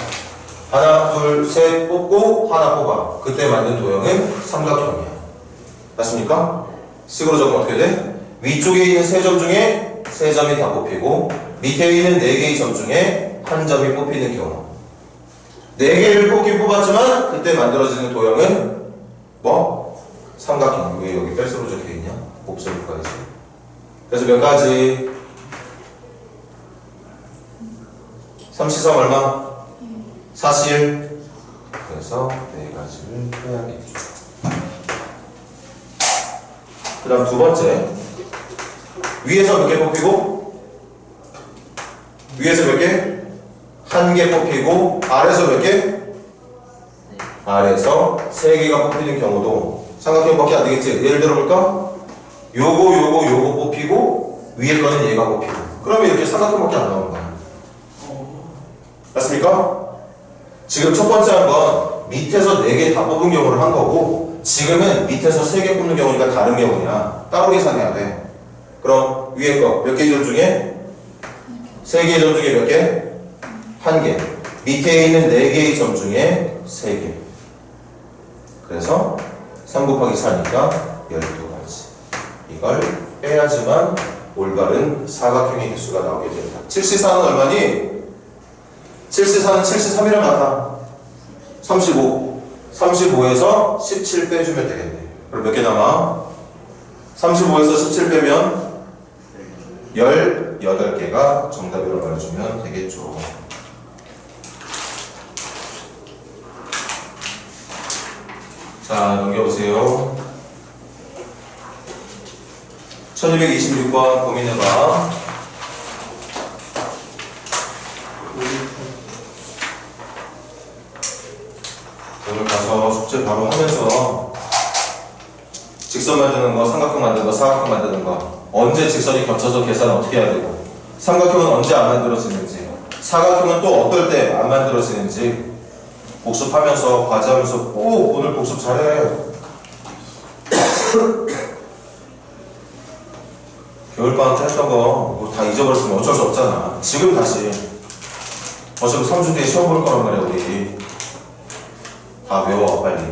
하나, 둘, 셋 뽑고 하나 뽑아. 그때 만든 도형은 삼각형이야. 맞습니까? 식으로 적으면 어떻게 돼? 위쪽에 있는 3점 중에 3점이 다 뽑히고 밑에 있는 4개의 점 중에 1점이 뽑히는 경우. 4개를 뽑긴 뽑았지만 그때 만들어지는 도형은 뭐? 삼각형. 왜 여기 뺄수로 적혀있냐? 곱셈까지. 그래서 몇 가지? 3C3 얼마? 41. 그래서 4가지를 빼야겠죠. 그 다음 두 번째, 위에서 몇 개 뽑히고 위에서 몇 개? 1개 뽑히고 아래에서 몇 개? 아래에서 3개가 뽑히는 경우도 삼각형밖에 안 되겠지. 예를 들어 볼까? 요거 뽑히고 위에 거는 얘가 뽑히고, 그러면 이렇게 삼각형밖에 안 나오는 거야. 맞습니까? 지금 첫 번째 한 건 밑에서 4개 다 뽑은 경우를 한 거고, 지금은 밑에서 3개 뽑는 경우니까 다른 경우냐. 따로 계산해야 돼. 그럼 위에 거 몇 개의 점 중에? 3개의 점 중에 몇 개? 1개. 밑에 있는 4개의 점 중에 3개. 그래서 3 곱하기 4니까 12가지. 이걸 빼야지만 올바른 사각형의 개수가 나오게 됩니다. 7C4는 얼마니? 7C4는 7C3이랑 같아. 35. 35에서 17 빼주면 되겠네. 그럼 몇 개 남아? 35에서 17 빼면 18개가 정답이라고 말해주면 되겠죠. 자, 넘겨보세요. 1226번 고민해봐. 오늘 가서 숙제 바로 하면서 직선 만드는 거, 삼각형 만드는 거, 사각형 만드는 거, 언제 직선이 겹쳐서 계산 어떻게 해야 되고, 삼각형은 언제 안 만들어지는지, 사각형은 또 어떨 때 안 만들어지는지 복습하면서 과제하면서 꼭 오늘 복습 잘해. 겨울방학 때 했던 거 다 잊어버렸으면 어쩔 수 없잖아. 지금 다시 어차피 3주 뒤에 시험 볼 거란 말이야. 우리 다 외워 빨리.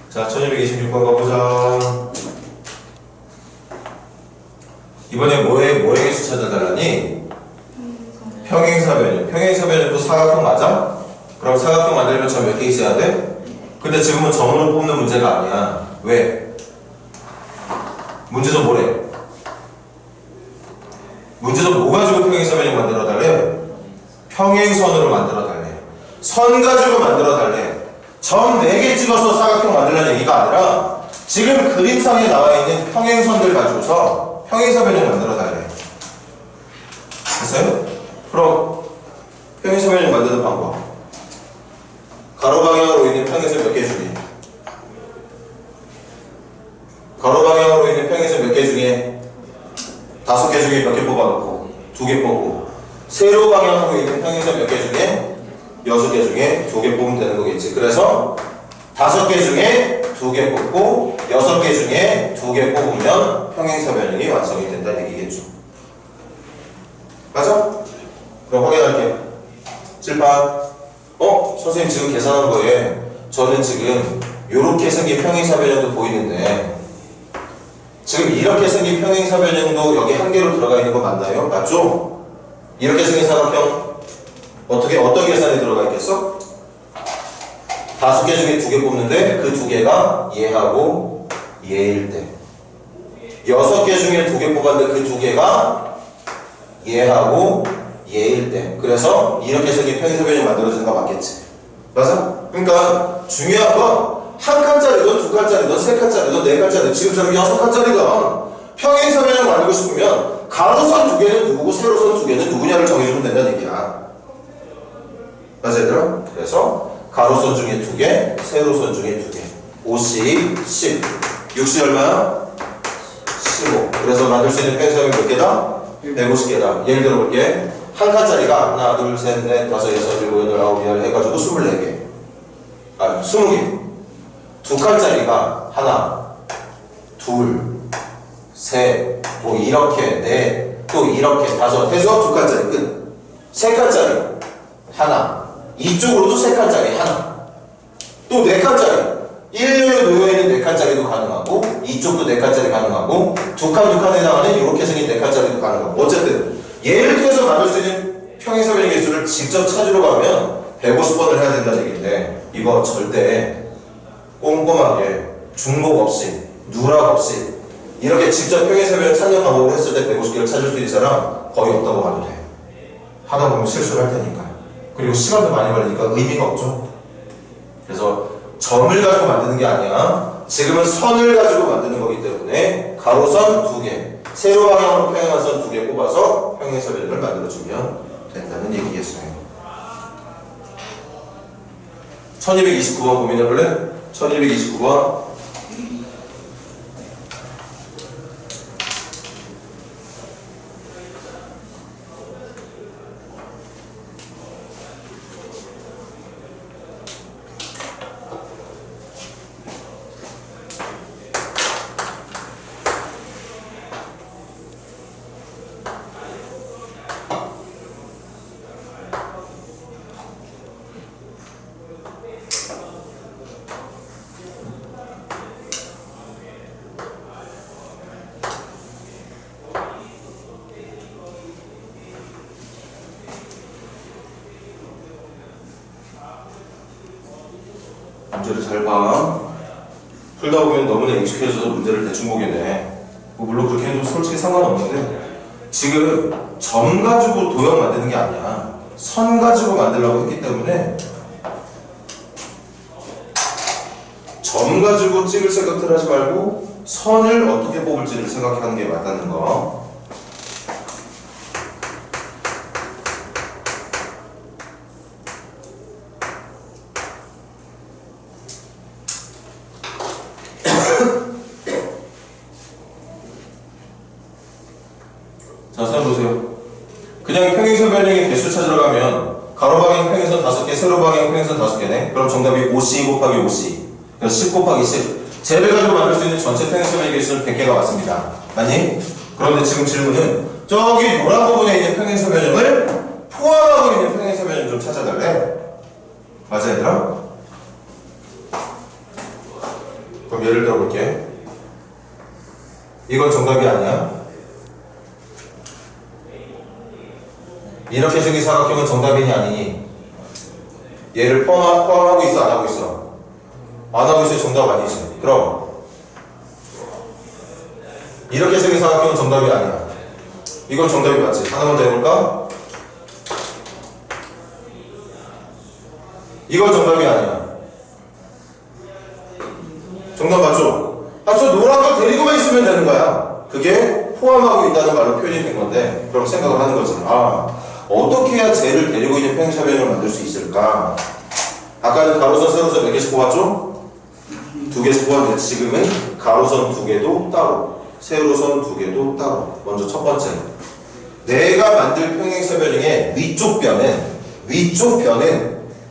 자, 1226번 가보자. 이번에 뭐의 개수 찾아달라니? 평행사변형. 평행사변형도 사각형 맞아? 그럼 사각형 만들려면 점 몇 개 있어야 돼? 근데 지금은 점으로 뽑는 문제가 아니야. 왜? 문제점 뭐래? 문제점 뭐 가지고 평행사변형 만들어 달래? 평행선으로 만들어 달래. 선 가지고 만들어 달래. 점 4개 찍어서 사각형 만들라는 얘기가 아니라 지금 그림상에 나와 있는 평행선들 가지고서 평행사변형 만들어 달래. 됐어요? 그럼 평행사변형 만드는 방법. 가로 방향으로 있는 평행선 몇 개 중에 가로 방향으로 있는 평행선 몇 개 중에 5개 중에 몇 개 뽑아놓고 2개 뽑고 세로 방향으로 있는 평행선 몇 개 중에 6개 중에 2개 뽑으면 되는 거겠지. 그래서 5개 중에 2개 뽑고 6개 중에 2개 뽑으면 평행사변형이 완성이 된다는 얘기겠죠. 맞아? 그럼 확인할게. 칠판. 선생님 지금 계산한 거에 저는 지금 이렇게 생긴 평행사변형도 보이는데 지금 이렇게 생긴 평행사변형도 여기 한 개로 들어가 있는 거 맞나요? 맞죠? 이렇게 생긴 사각형 어떤 계산이 들어가 있겠어? 5개 중에 2개 뽑는데 그 2개가 얘하고 얘일 때 6개 중에 2개 뽑았는데 그 2개가 얘하고 얘일 때 그래서 이렇게 생긴 평행사변형이 만들어지는 거 맞겠지? 맞아? 그러니까 중요한 건 한 칸짜리든 2칸짜리든 3칸짜리든 4칸짜리든 지금처럼 6칸짜리든 평행사변형 만들고 싶으면 가로선 2개는 누구고 세로선 2개는 누구냐를 정해주면 된다는 얘기야. 맞아 얘들아? 그래서 가로선 중에 2개, 세로선 중에 2개 5C, 10 60 얼마야? 15 그래서 만들 수 있는 평행사변형 몇 개다? 150개다. 예를 들어 볼게. 한 칸짜리가 하나, 둘, 셋, 넷, 다섯, 여섯, 일곱, 여덟, 아홉, 열 해가지고 24개 20개. 2칸짜리가 하나, 둘, 셋, 뭐 이렇게, 넷, 또 이렇게, 다섯 해서 2칸짜리 끝. 3칸짜리 하나, 이쪽으로도 3칸짜리 하나, 또 4칸짜리 일렬로 놓여있는 4칸짜리도 가능하고 이쪽도 4칸짜리 가능하고 2칸 해당하는 이렇게 생긴 4칸짜리도 가능하고 어쨌든 얘를 통해서 만들 수 있는 평행사변형 개수를 직접 찾으러 가면 150번을 해야 된다는 얘기인데 이거 절대 꼼꼼하게 중복 없이 누락 없이 이렇게 직접 평행사변형 찾는 방법을 했을 때 150개를 찾을 수 있는 사람 거의 없다고 봐도 돼. 하다 보면 실수를 할 테니까. 그리고 시간도 많이 걸리니까 의미가 없죠. 그래서 점을 가지고 만드는 게 아니야. 지금은 선을 가지고 만드는 거기 때문에 가로선 2개, 세로 방향으로 평행한 선 2개 뽑아서 평행사변형을 만들어주면 된다는 얘기겠어요. 1229번 고민해볼래? 1229번 문제를 잘 봐. 풀다 보면 너무나 익숙해져서 문제를 대충 보게 돼. 뭐 물론 그렇게 해도 솔직히 상관없는데 지금 점 가지고 도형 만드는 게 아니야. 선 가지고 만들려고 했기 때문에 점 가지고 찍을 생각을 하지 말고 선을 어떻게 뽑을지를 생각하는 게 맞다는 거. 자, 선 보세요. 그냥 평행선 변형의 개수 찾으러 가면 가로방향 평행선 5개, 세로방향 평행선 5개네. 그럼 정답이 5C 곱하기 5C. 그래서 10 곱하기 10. 쟤를 가지고 만들 수 있는 전체 평행선 변형의 개수는 100개가 맞습니다. 맞니? 그런데 지금 질문은 저기 노란 부분에 있는 평행선 변형을 포함하고 있는 평행선 변형 좀 찾아달래. 맞아, 얘들아? 그럼 예를 들어 볼게. 이건 정답이 아니야. 이렇게 생긴 사각형은 정답이니 아니니? 얘를 포함하고 있어, 안 하고 있어? 안 하고 있어야 정답 아니지. 그럼 이렇게 생긴 사각형은 정답이 아니야. 이건 정답이 맞지. 하나만 더 해볼까? 이건 정답이 아니야. 정답 맞죠? 저 노란 거 데리고만 있으면 되는 거야. 그게 포함하고 있다는 말로 표현이 된 건데, 그럼 생각을 하는 거지. 어떻게 해야 쟤를 데리고 있는 평행선 변형을 만들 수 있을까? 아까는 가로선, 세로선 몇 개씩 뽑았죠? 2개씩 뽑았는데 지금은 가로선 2개도 따로, 세로선 2개도 따로. 먼저 첫 번째, 내가 만들 평행선 변형의 위쪽 변은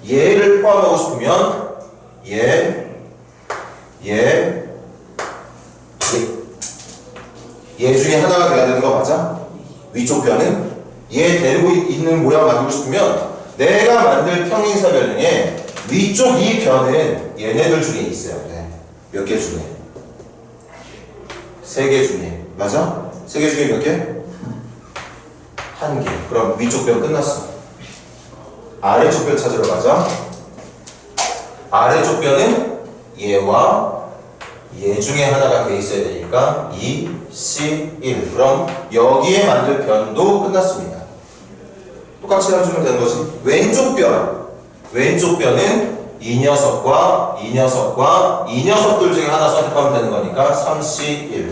얘를 포함하고 싶으면 얘 중에 하나가 돼야 되는 거 맞아? 위쪽 변은 얘 데리고 있는 모양 만들고 싶으면 내가 만들 평행선 변형의 위쪽 이 변은 얘네들 중에 있어야 돼. 몇 개 중에? 3개 중에. 맞아? 3개 중에 몇 개? 1개. 그럼 위쪽 변 끝났어. 아래쪽 변 찾으러 가자. 아래쪽 변은 얘와 얘 중에 하나가 돼 있어야 되니까 2, C, 1. 그럼 여기에 만들 변도 끝났습니다. 똑같이 해주면 되는 거지. 왼쪽 변은 이 녀석과 이 녀석과 이 녀석들 중에 하나 선택하면 되는 거니까 3C1.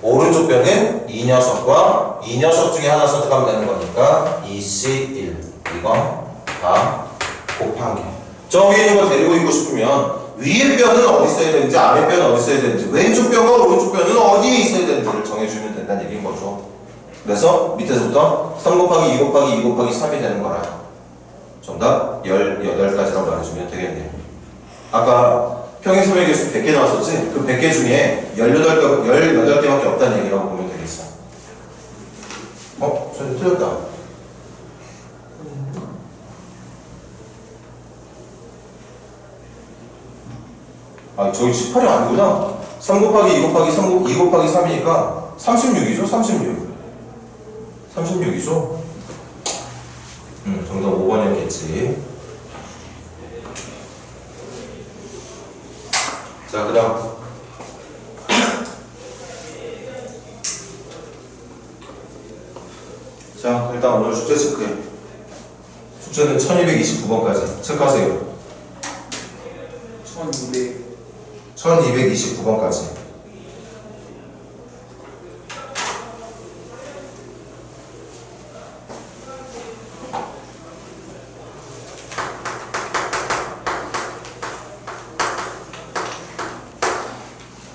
오른쪽 변은 이 녀석과 이 녀석 중에 하나 선택하면 되는 거니까 2C1. 이거 다 곱하기. 저기 있는 거 데리고 있고 싶으면 위에 변은 어디 있어야 되는지 아래 변은 어디 있어야 되는지 왼쪽 변과 오른쪽 변은 어디에 있어야 되는지를 정해주면 된다는 얘기인 거죠. 그래서 밑에서부터 3 곱하기 2 곱하기 2 곱하기 3이 되는 거라. 정답 18가지라고 말해주면 되겠네요. 아까 평행선의 개수 100개 나왔었지? 그 100개 중에 18개밖에 없다는 얘기라고 보면 되겠어. 저기 틀렸다. 저기 18이 아니구나. 3 곱하기 2 곱하기 2 곱하기 3이니까 36이죠? 36이죠? 정답 5번이었겠지. 자, 그 다음. 자, 일단 오늘 숙제 체크해. 숙제는 1229번까지 체크하세요. 1229번까지.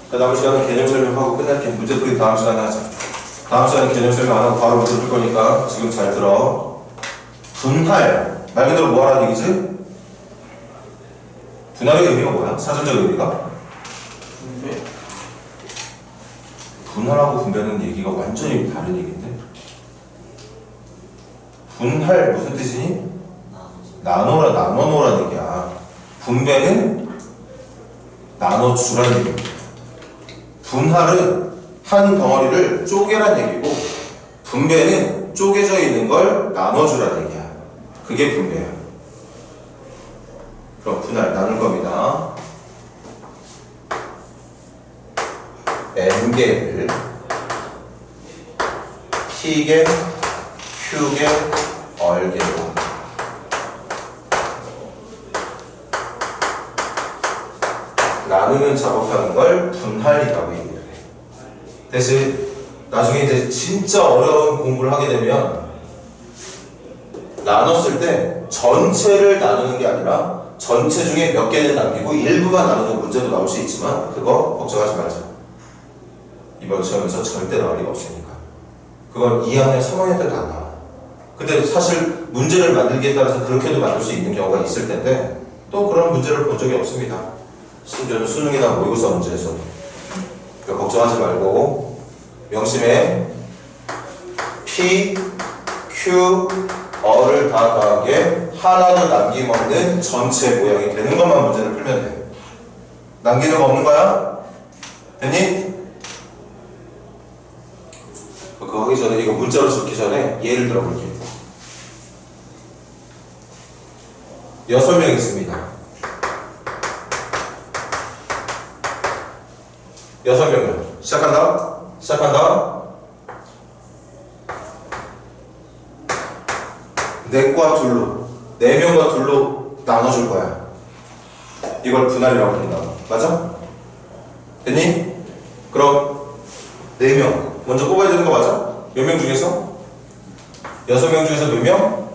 자, 남은 시간은 개념 설명하고 끝낼게. 문제풀이 다음 시간에 하자. 다음 시간에 개념 설명 안 하고 바로 문제 풀 거니까 지금 잘 들어. 분할. 말 그대로 뭐 하라는 얘기지? 분할의 의미가 뭐야? 사전적 의미가? 분배? 분할하고 분배는 얘기가 완전히 다른 얘기인데. 분할 무슨 뜻이니? 나눠놓으라는 얘기야. 분배는 나눠주라는 얘기야. 분할은 한 덩어리를 쪼개란 얘기고, 분배는 쪼개져 있는 걸 나눠주라는 얘기야. 그게 분배야. 그럼 분할 나눌 겁니다. n개를 P개, Q개, R개로 나누는 작업하는 걸 분할이라고 얘기를 해. 대신 나중에 이제 진짜 어려운 공부를 하게 되면 나눴을 때 전체를 나누는 게 아니라 전체 중에 몇 개는 남기고 일부만 나누는 문제도 나올 수 있지만 그거 걱정하지 말자. 이번 시험에서 절대 나올 리가 없으니까. 그건 2학년, 3학년 때도 안 나와. 근데 사실 문제를 만들기에 따라서 그렇게도 만들 수 있는 경우가 있을 텐데 또 그런 문제를 본 적이 없습니다. 심지어는 수능이나 모의고사 문제에서도. 그러니까 걱정하지 말고 명심해. P, Q, R을 다 더하게 하나도 남김없는 전체 모양이 되는 것만 문제를 풀면 돼. 남기는 거 없는 거야? 됐니? 그거 하기 전에 이거 문자로 적기 전에 예를 들어볼게요. 6명 있습니다. 6명이요. 시작한다. 넷과 둘로, 4명과 둘로 나눠줄 거야. 이걸 분할이라고 부른다. 맞아? 됐니? 그럼 4명 먼저 뽑아야 되는 거 맞아? 몇 명 중에서? 6명 중에서 몇 명?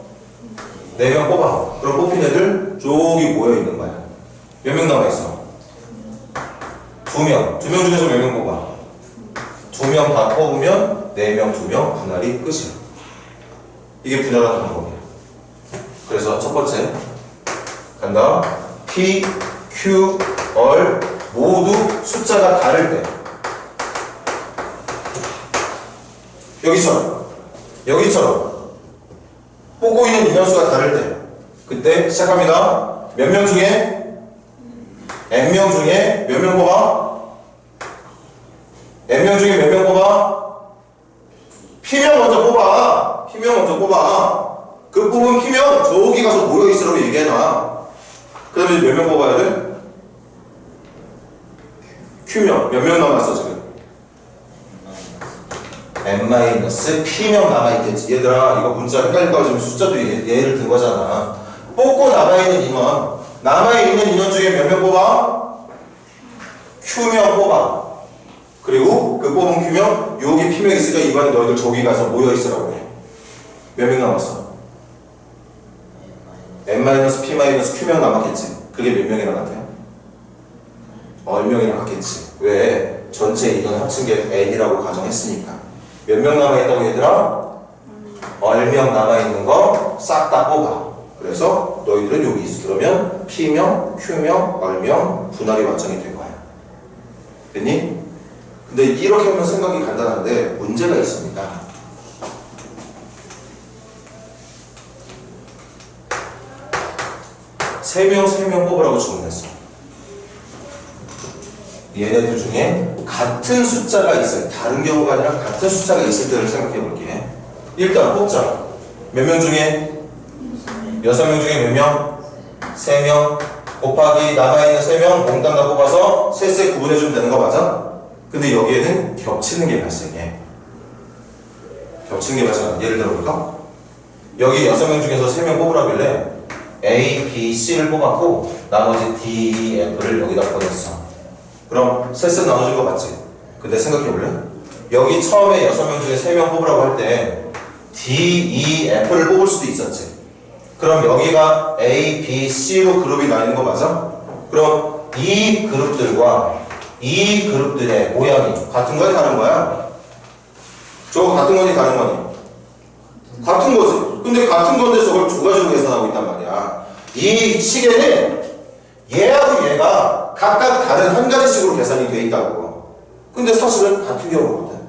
4명 뽑아. 그럼 뽑힌 애들 저기 모여 있는 거야. 몇 명 남아있어? 2명. 2명 중에서 몇 명 뽑아? 2명 다 뽑으면 4명, 2명 분할이 끝이야. 이게 분할하는 방법이야. 그래서 첫 번째 간다. P, Q, R 모두 숫자가 다를 때 여기처럼 뽑고 있는 인원수가 다를 때 그때 시작합니다. 몇 명 중에? N명 중에 몇 명 뽑아? N명 중에 몇 명 뽑아? P명 먼저 뽑아. 그 뽑은 P명 저기 가서 모여있으라고 얘기해놔. 그 다음에 몇 명 뽑아야 돼? Q명 몇 명 남았어 지금? N-P명 남아있겠지. 얘들아 이거 문자 헷갈릴까 지금 숫자도 예를 든 거잖아. 뽑고 남아있는 인원 중에 몇 명 뽑아? Q명 뽑아. 그리고 그 뽑은 Q명 여기 P명 있으니까 이번에 너희들 저기 가서 모여있으라고 해. 몇 명 남았어? N-P-Q명 남았겠지. 그게 몇 명이 남았대요? R명이 남았겠지. 왜? 전체 인원 합친 게 N이라고 가정했으니까. 몇 명 남아있다고 얘들아? R명 남아있는 거 싹 다 뽑아. 그래서 너희들은 여기 있어. 그러면 P명, Q명, R명 분할이 완성이 될 거야. 됐니? 근데 이렇게 하면 생각이 간단한데 문제가 있습니다. 3명 뽑으라고 주문했어. 얘네들 중에 같은 숫자가 있어요. 다른 경우가 아니라 같은 숫자가 있을 때를 생각해 볼게. 일단 뽑자. 몇 명 중에? 6명 중에 몇 명? 3명 곱하기 남아있는 3명 몽땅 다 뽑아서 셋에 구분해주면 되는 거 맞아? 근데 여기에는 겹치는 게 발생해. 예를 들어볼까? 여기 6명 중에서 3명 뽑으라길래 A, B, C를 뽑았고 나머지 D, F를 여기다 보냈어. 그럼 셋은 나눠준 거 맞지? 근데 생각해볼래? 여기 처음에 6명 중에 3명 뽑으라고 할 때 D, E, F를 뽑을 수도 있었지. 그럼 여기가 A, B, C로 그룹이 나뉘는 거 맞아? 그럼 이 그룹들과 이 그룹들의 모양이 같은 거야? 다른 거야? 저거 같은 거니 다른 거니? 같은 거지. 근데 같은 건데 저걸 두 가지로 계산하고 있단 말이야. 이 시계는 얘하고 얘가 각각 다른 한 가지씩으로 계산이 돼 있다고. 근데 사실은 같은 경우거든.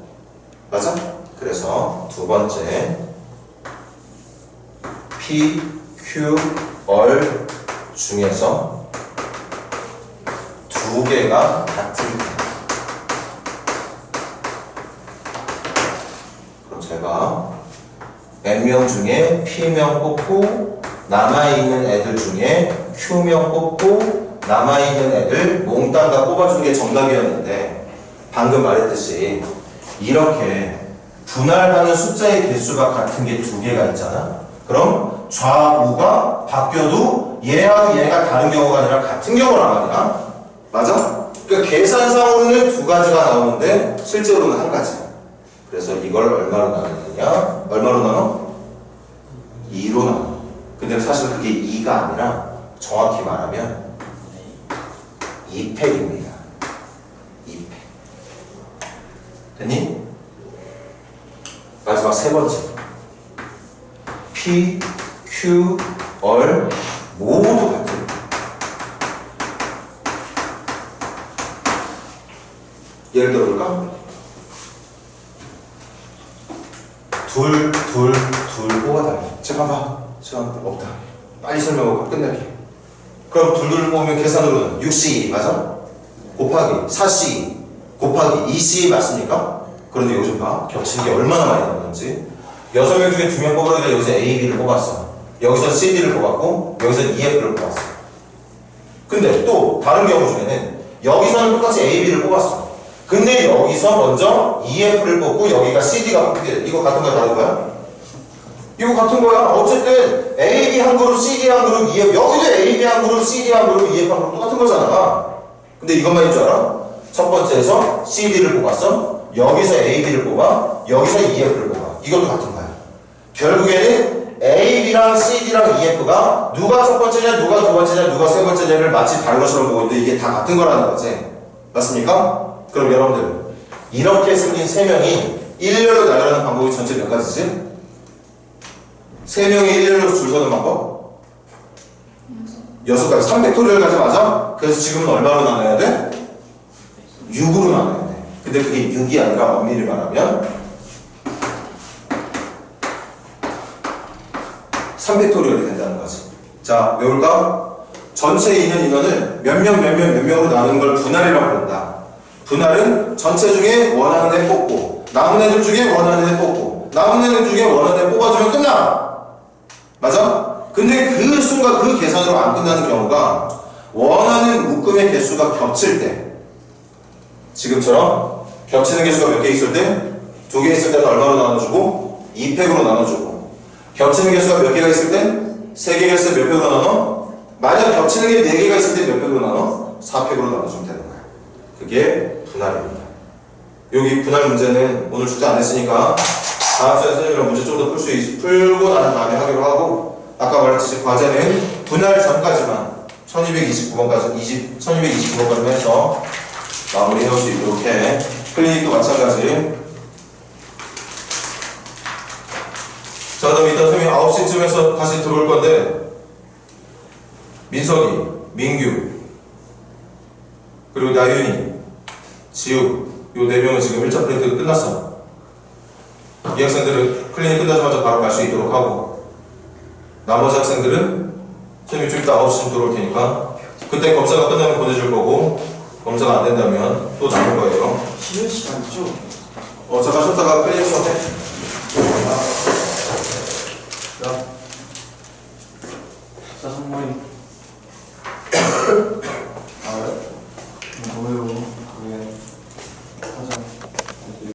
맞아? 그래서 두 번째 P, Q, R 중에서 두 개가 같은 게. 그럼 제가 N명 중에 P명 뽑고 남아있는 애들 중에 Q명 뽑고 남아있는 애들 몽땅 다 뽑아주는 게 정답이었는데 방금 말했듯이 이렇게 분할하는 숫자의 개수가 같은 게 두 개가 있잖아. 그럼 좌우가 바뀌어도 얘하고 얘가 다른 경우가 아니라 같은 경우란 말이야. 맞아? 그러니까 계산상으로는 두 가지가 나오는데 실제로는 한 가지. 그래서 이걸 얼마로 나누느냐? 얼마로 나눠? 2로 나눠. 근데 사실 그게 2가 아니라 정확히 말하면 2팩입니다. 2팩. 됐니? 마지막 세 번째. P, Q, R 모두 같은. 예를 들어 볼까? 둘 뽑아달래. 잠깐만 없다. 빨리 설명하고 끝낼게. 그럼 둘 뽑으면 계산으로는 6C 맞아? 곱하기 4C 곱하기 2C 맞습니까? 그런데 요즘 봐. 겹치는 게 얼마나 많이 나오는지. 6명 중에 2명 뽑으려고 여기서 A, B를 뽑았어. 여기서 C, D를 뽑았고 여기서 EF를 뽑았어. 근데 또 다른 경우 중에는 여기서는 똑같이 A, B를 뽑았어. 근데 여기서 먼저 EF를 뽑고 여기가 CD가 뽑히게 돼. 이거 같은 거야 다른 거야? 이거 같은 거야. 어쨌든 AB 한 그룹, CD 한 그룹, EF. 여기도 AB 한 그룹, CD 한 그룹, EF 한 그룹 똑같은 거잖아. 근데 이것만인 줄 알아? 첫 번째에서 CD를 뽑았어. 여기서 AB를 뽑아. 여기서 EF를 뽑아. 이것도 같은 거야. 결국에는 AB랑 CD랑 EF가 누가 첫 번째냐, 누가 두 번째냐, 누가 세 번째냐를 마치 다른 것처럼 보고 있는데 이게 다 같은 거라는 거지. 맞습니까? 그럼 여러분들 이렇게 생긴 세 명이 일렬로 나열하는 방법이 전체 몇 가지지? 세 명이 일렬로 줄 서는 방법? 6가지. 3팩토리얼 가지 맞아? 그래서 지금은 얼마로 나눠야 돼? 6으로 나눠야 돼. 근데 그게 6이 아니라 엄밀히 말하면 3팩토리얼이 된다는 거지. 자, 외울까? 전체에 있는 인원을 몇 명으로 나누는 걸 분할이라고 부른다. 분할은 전체 중에 원하는 애 뽑고 남은 애들 중에 원하는 애 뽑고 남은 애들 중에 원하는 애 뽑아주면 끝나. 맞아? 근데 그 순간 그 계산으로 안 끝나는 경우가 원하는 묶음의 개수가 겹칠 때, 지금처럼 겹치는 개수가 몇 개 있을 때? 2개 있을 때는 얼마로 나눠주고 2팩으로 나눠주고, 겹치는 개수가 몇 개가 있을 때? 3개가 있을 때 몇 팩으로 나눠? 만약 겹치는 게 4개가 있을 때 몇 팩으로 나눠? 4팩으로 나눠주면 되는 거야. 그게 분할입니다. 여기 분할 문제는 오늘 숙제 안 했으니까 다음 시간에 선생님이랑 문제 좀 더 풀고 난 다음에 하기로 하고, 아까 말했듯이 과제는 분할 전까지만 1229번까지 1229번까지 해서 마무리 해올 수 있도록 해. 클리닉도 마찬가지. 자, 그럼 이따 선생님이 9시쯤에서 다시 들어올 건데, 민석이, 민규, 그리고 나윤이, 지우, 요 4명은 지금 1차 프린트가 끝났어. 이 학생들은 클리닉 끝나자마자 바로 갈 수 있도록 하고, 나머지 학생들은 선생님이 좀 이따 9시쯤 들어올 테니까 그때 검사가 끝나면 보내줄 거고, 검사가 안 된다면 또 남을 거예요. 쉬는 시간이죠? 잠깐 쉬었다가 클리닉 수업 해.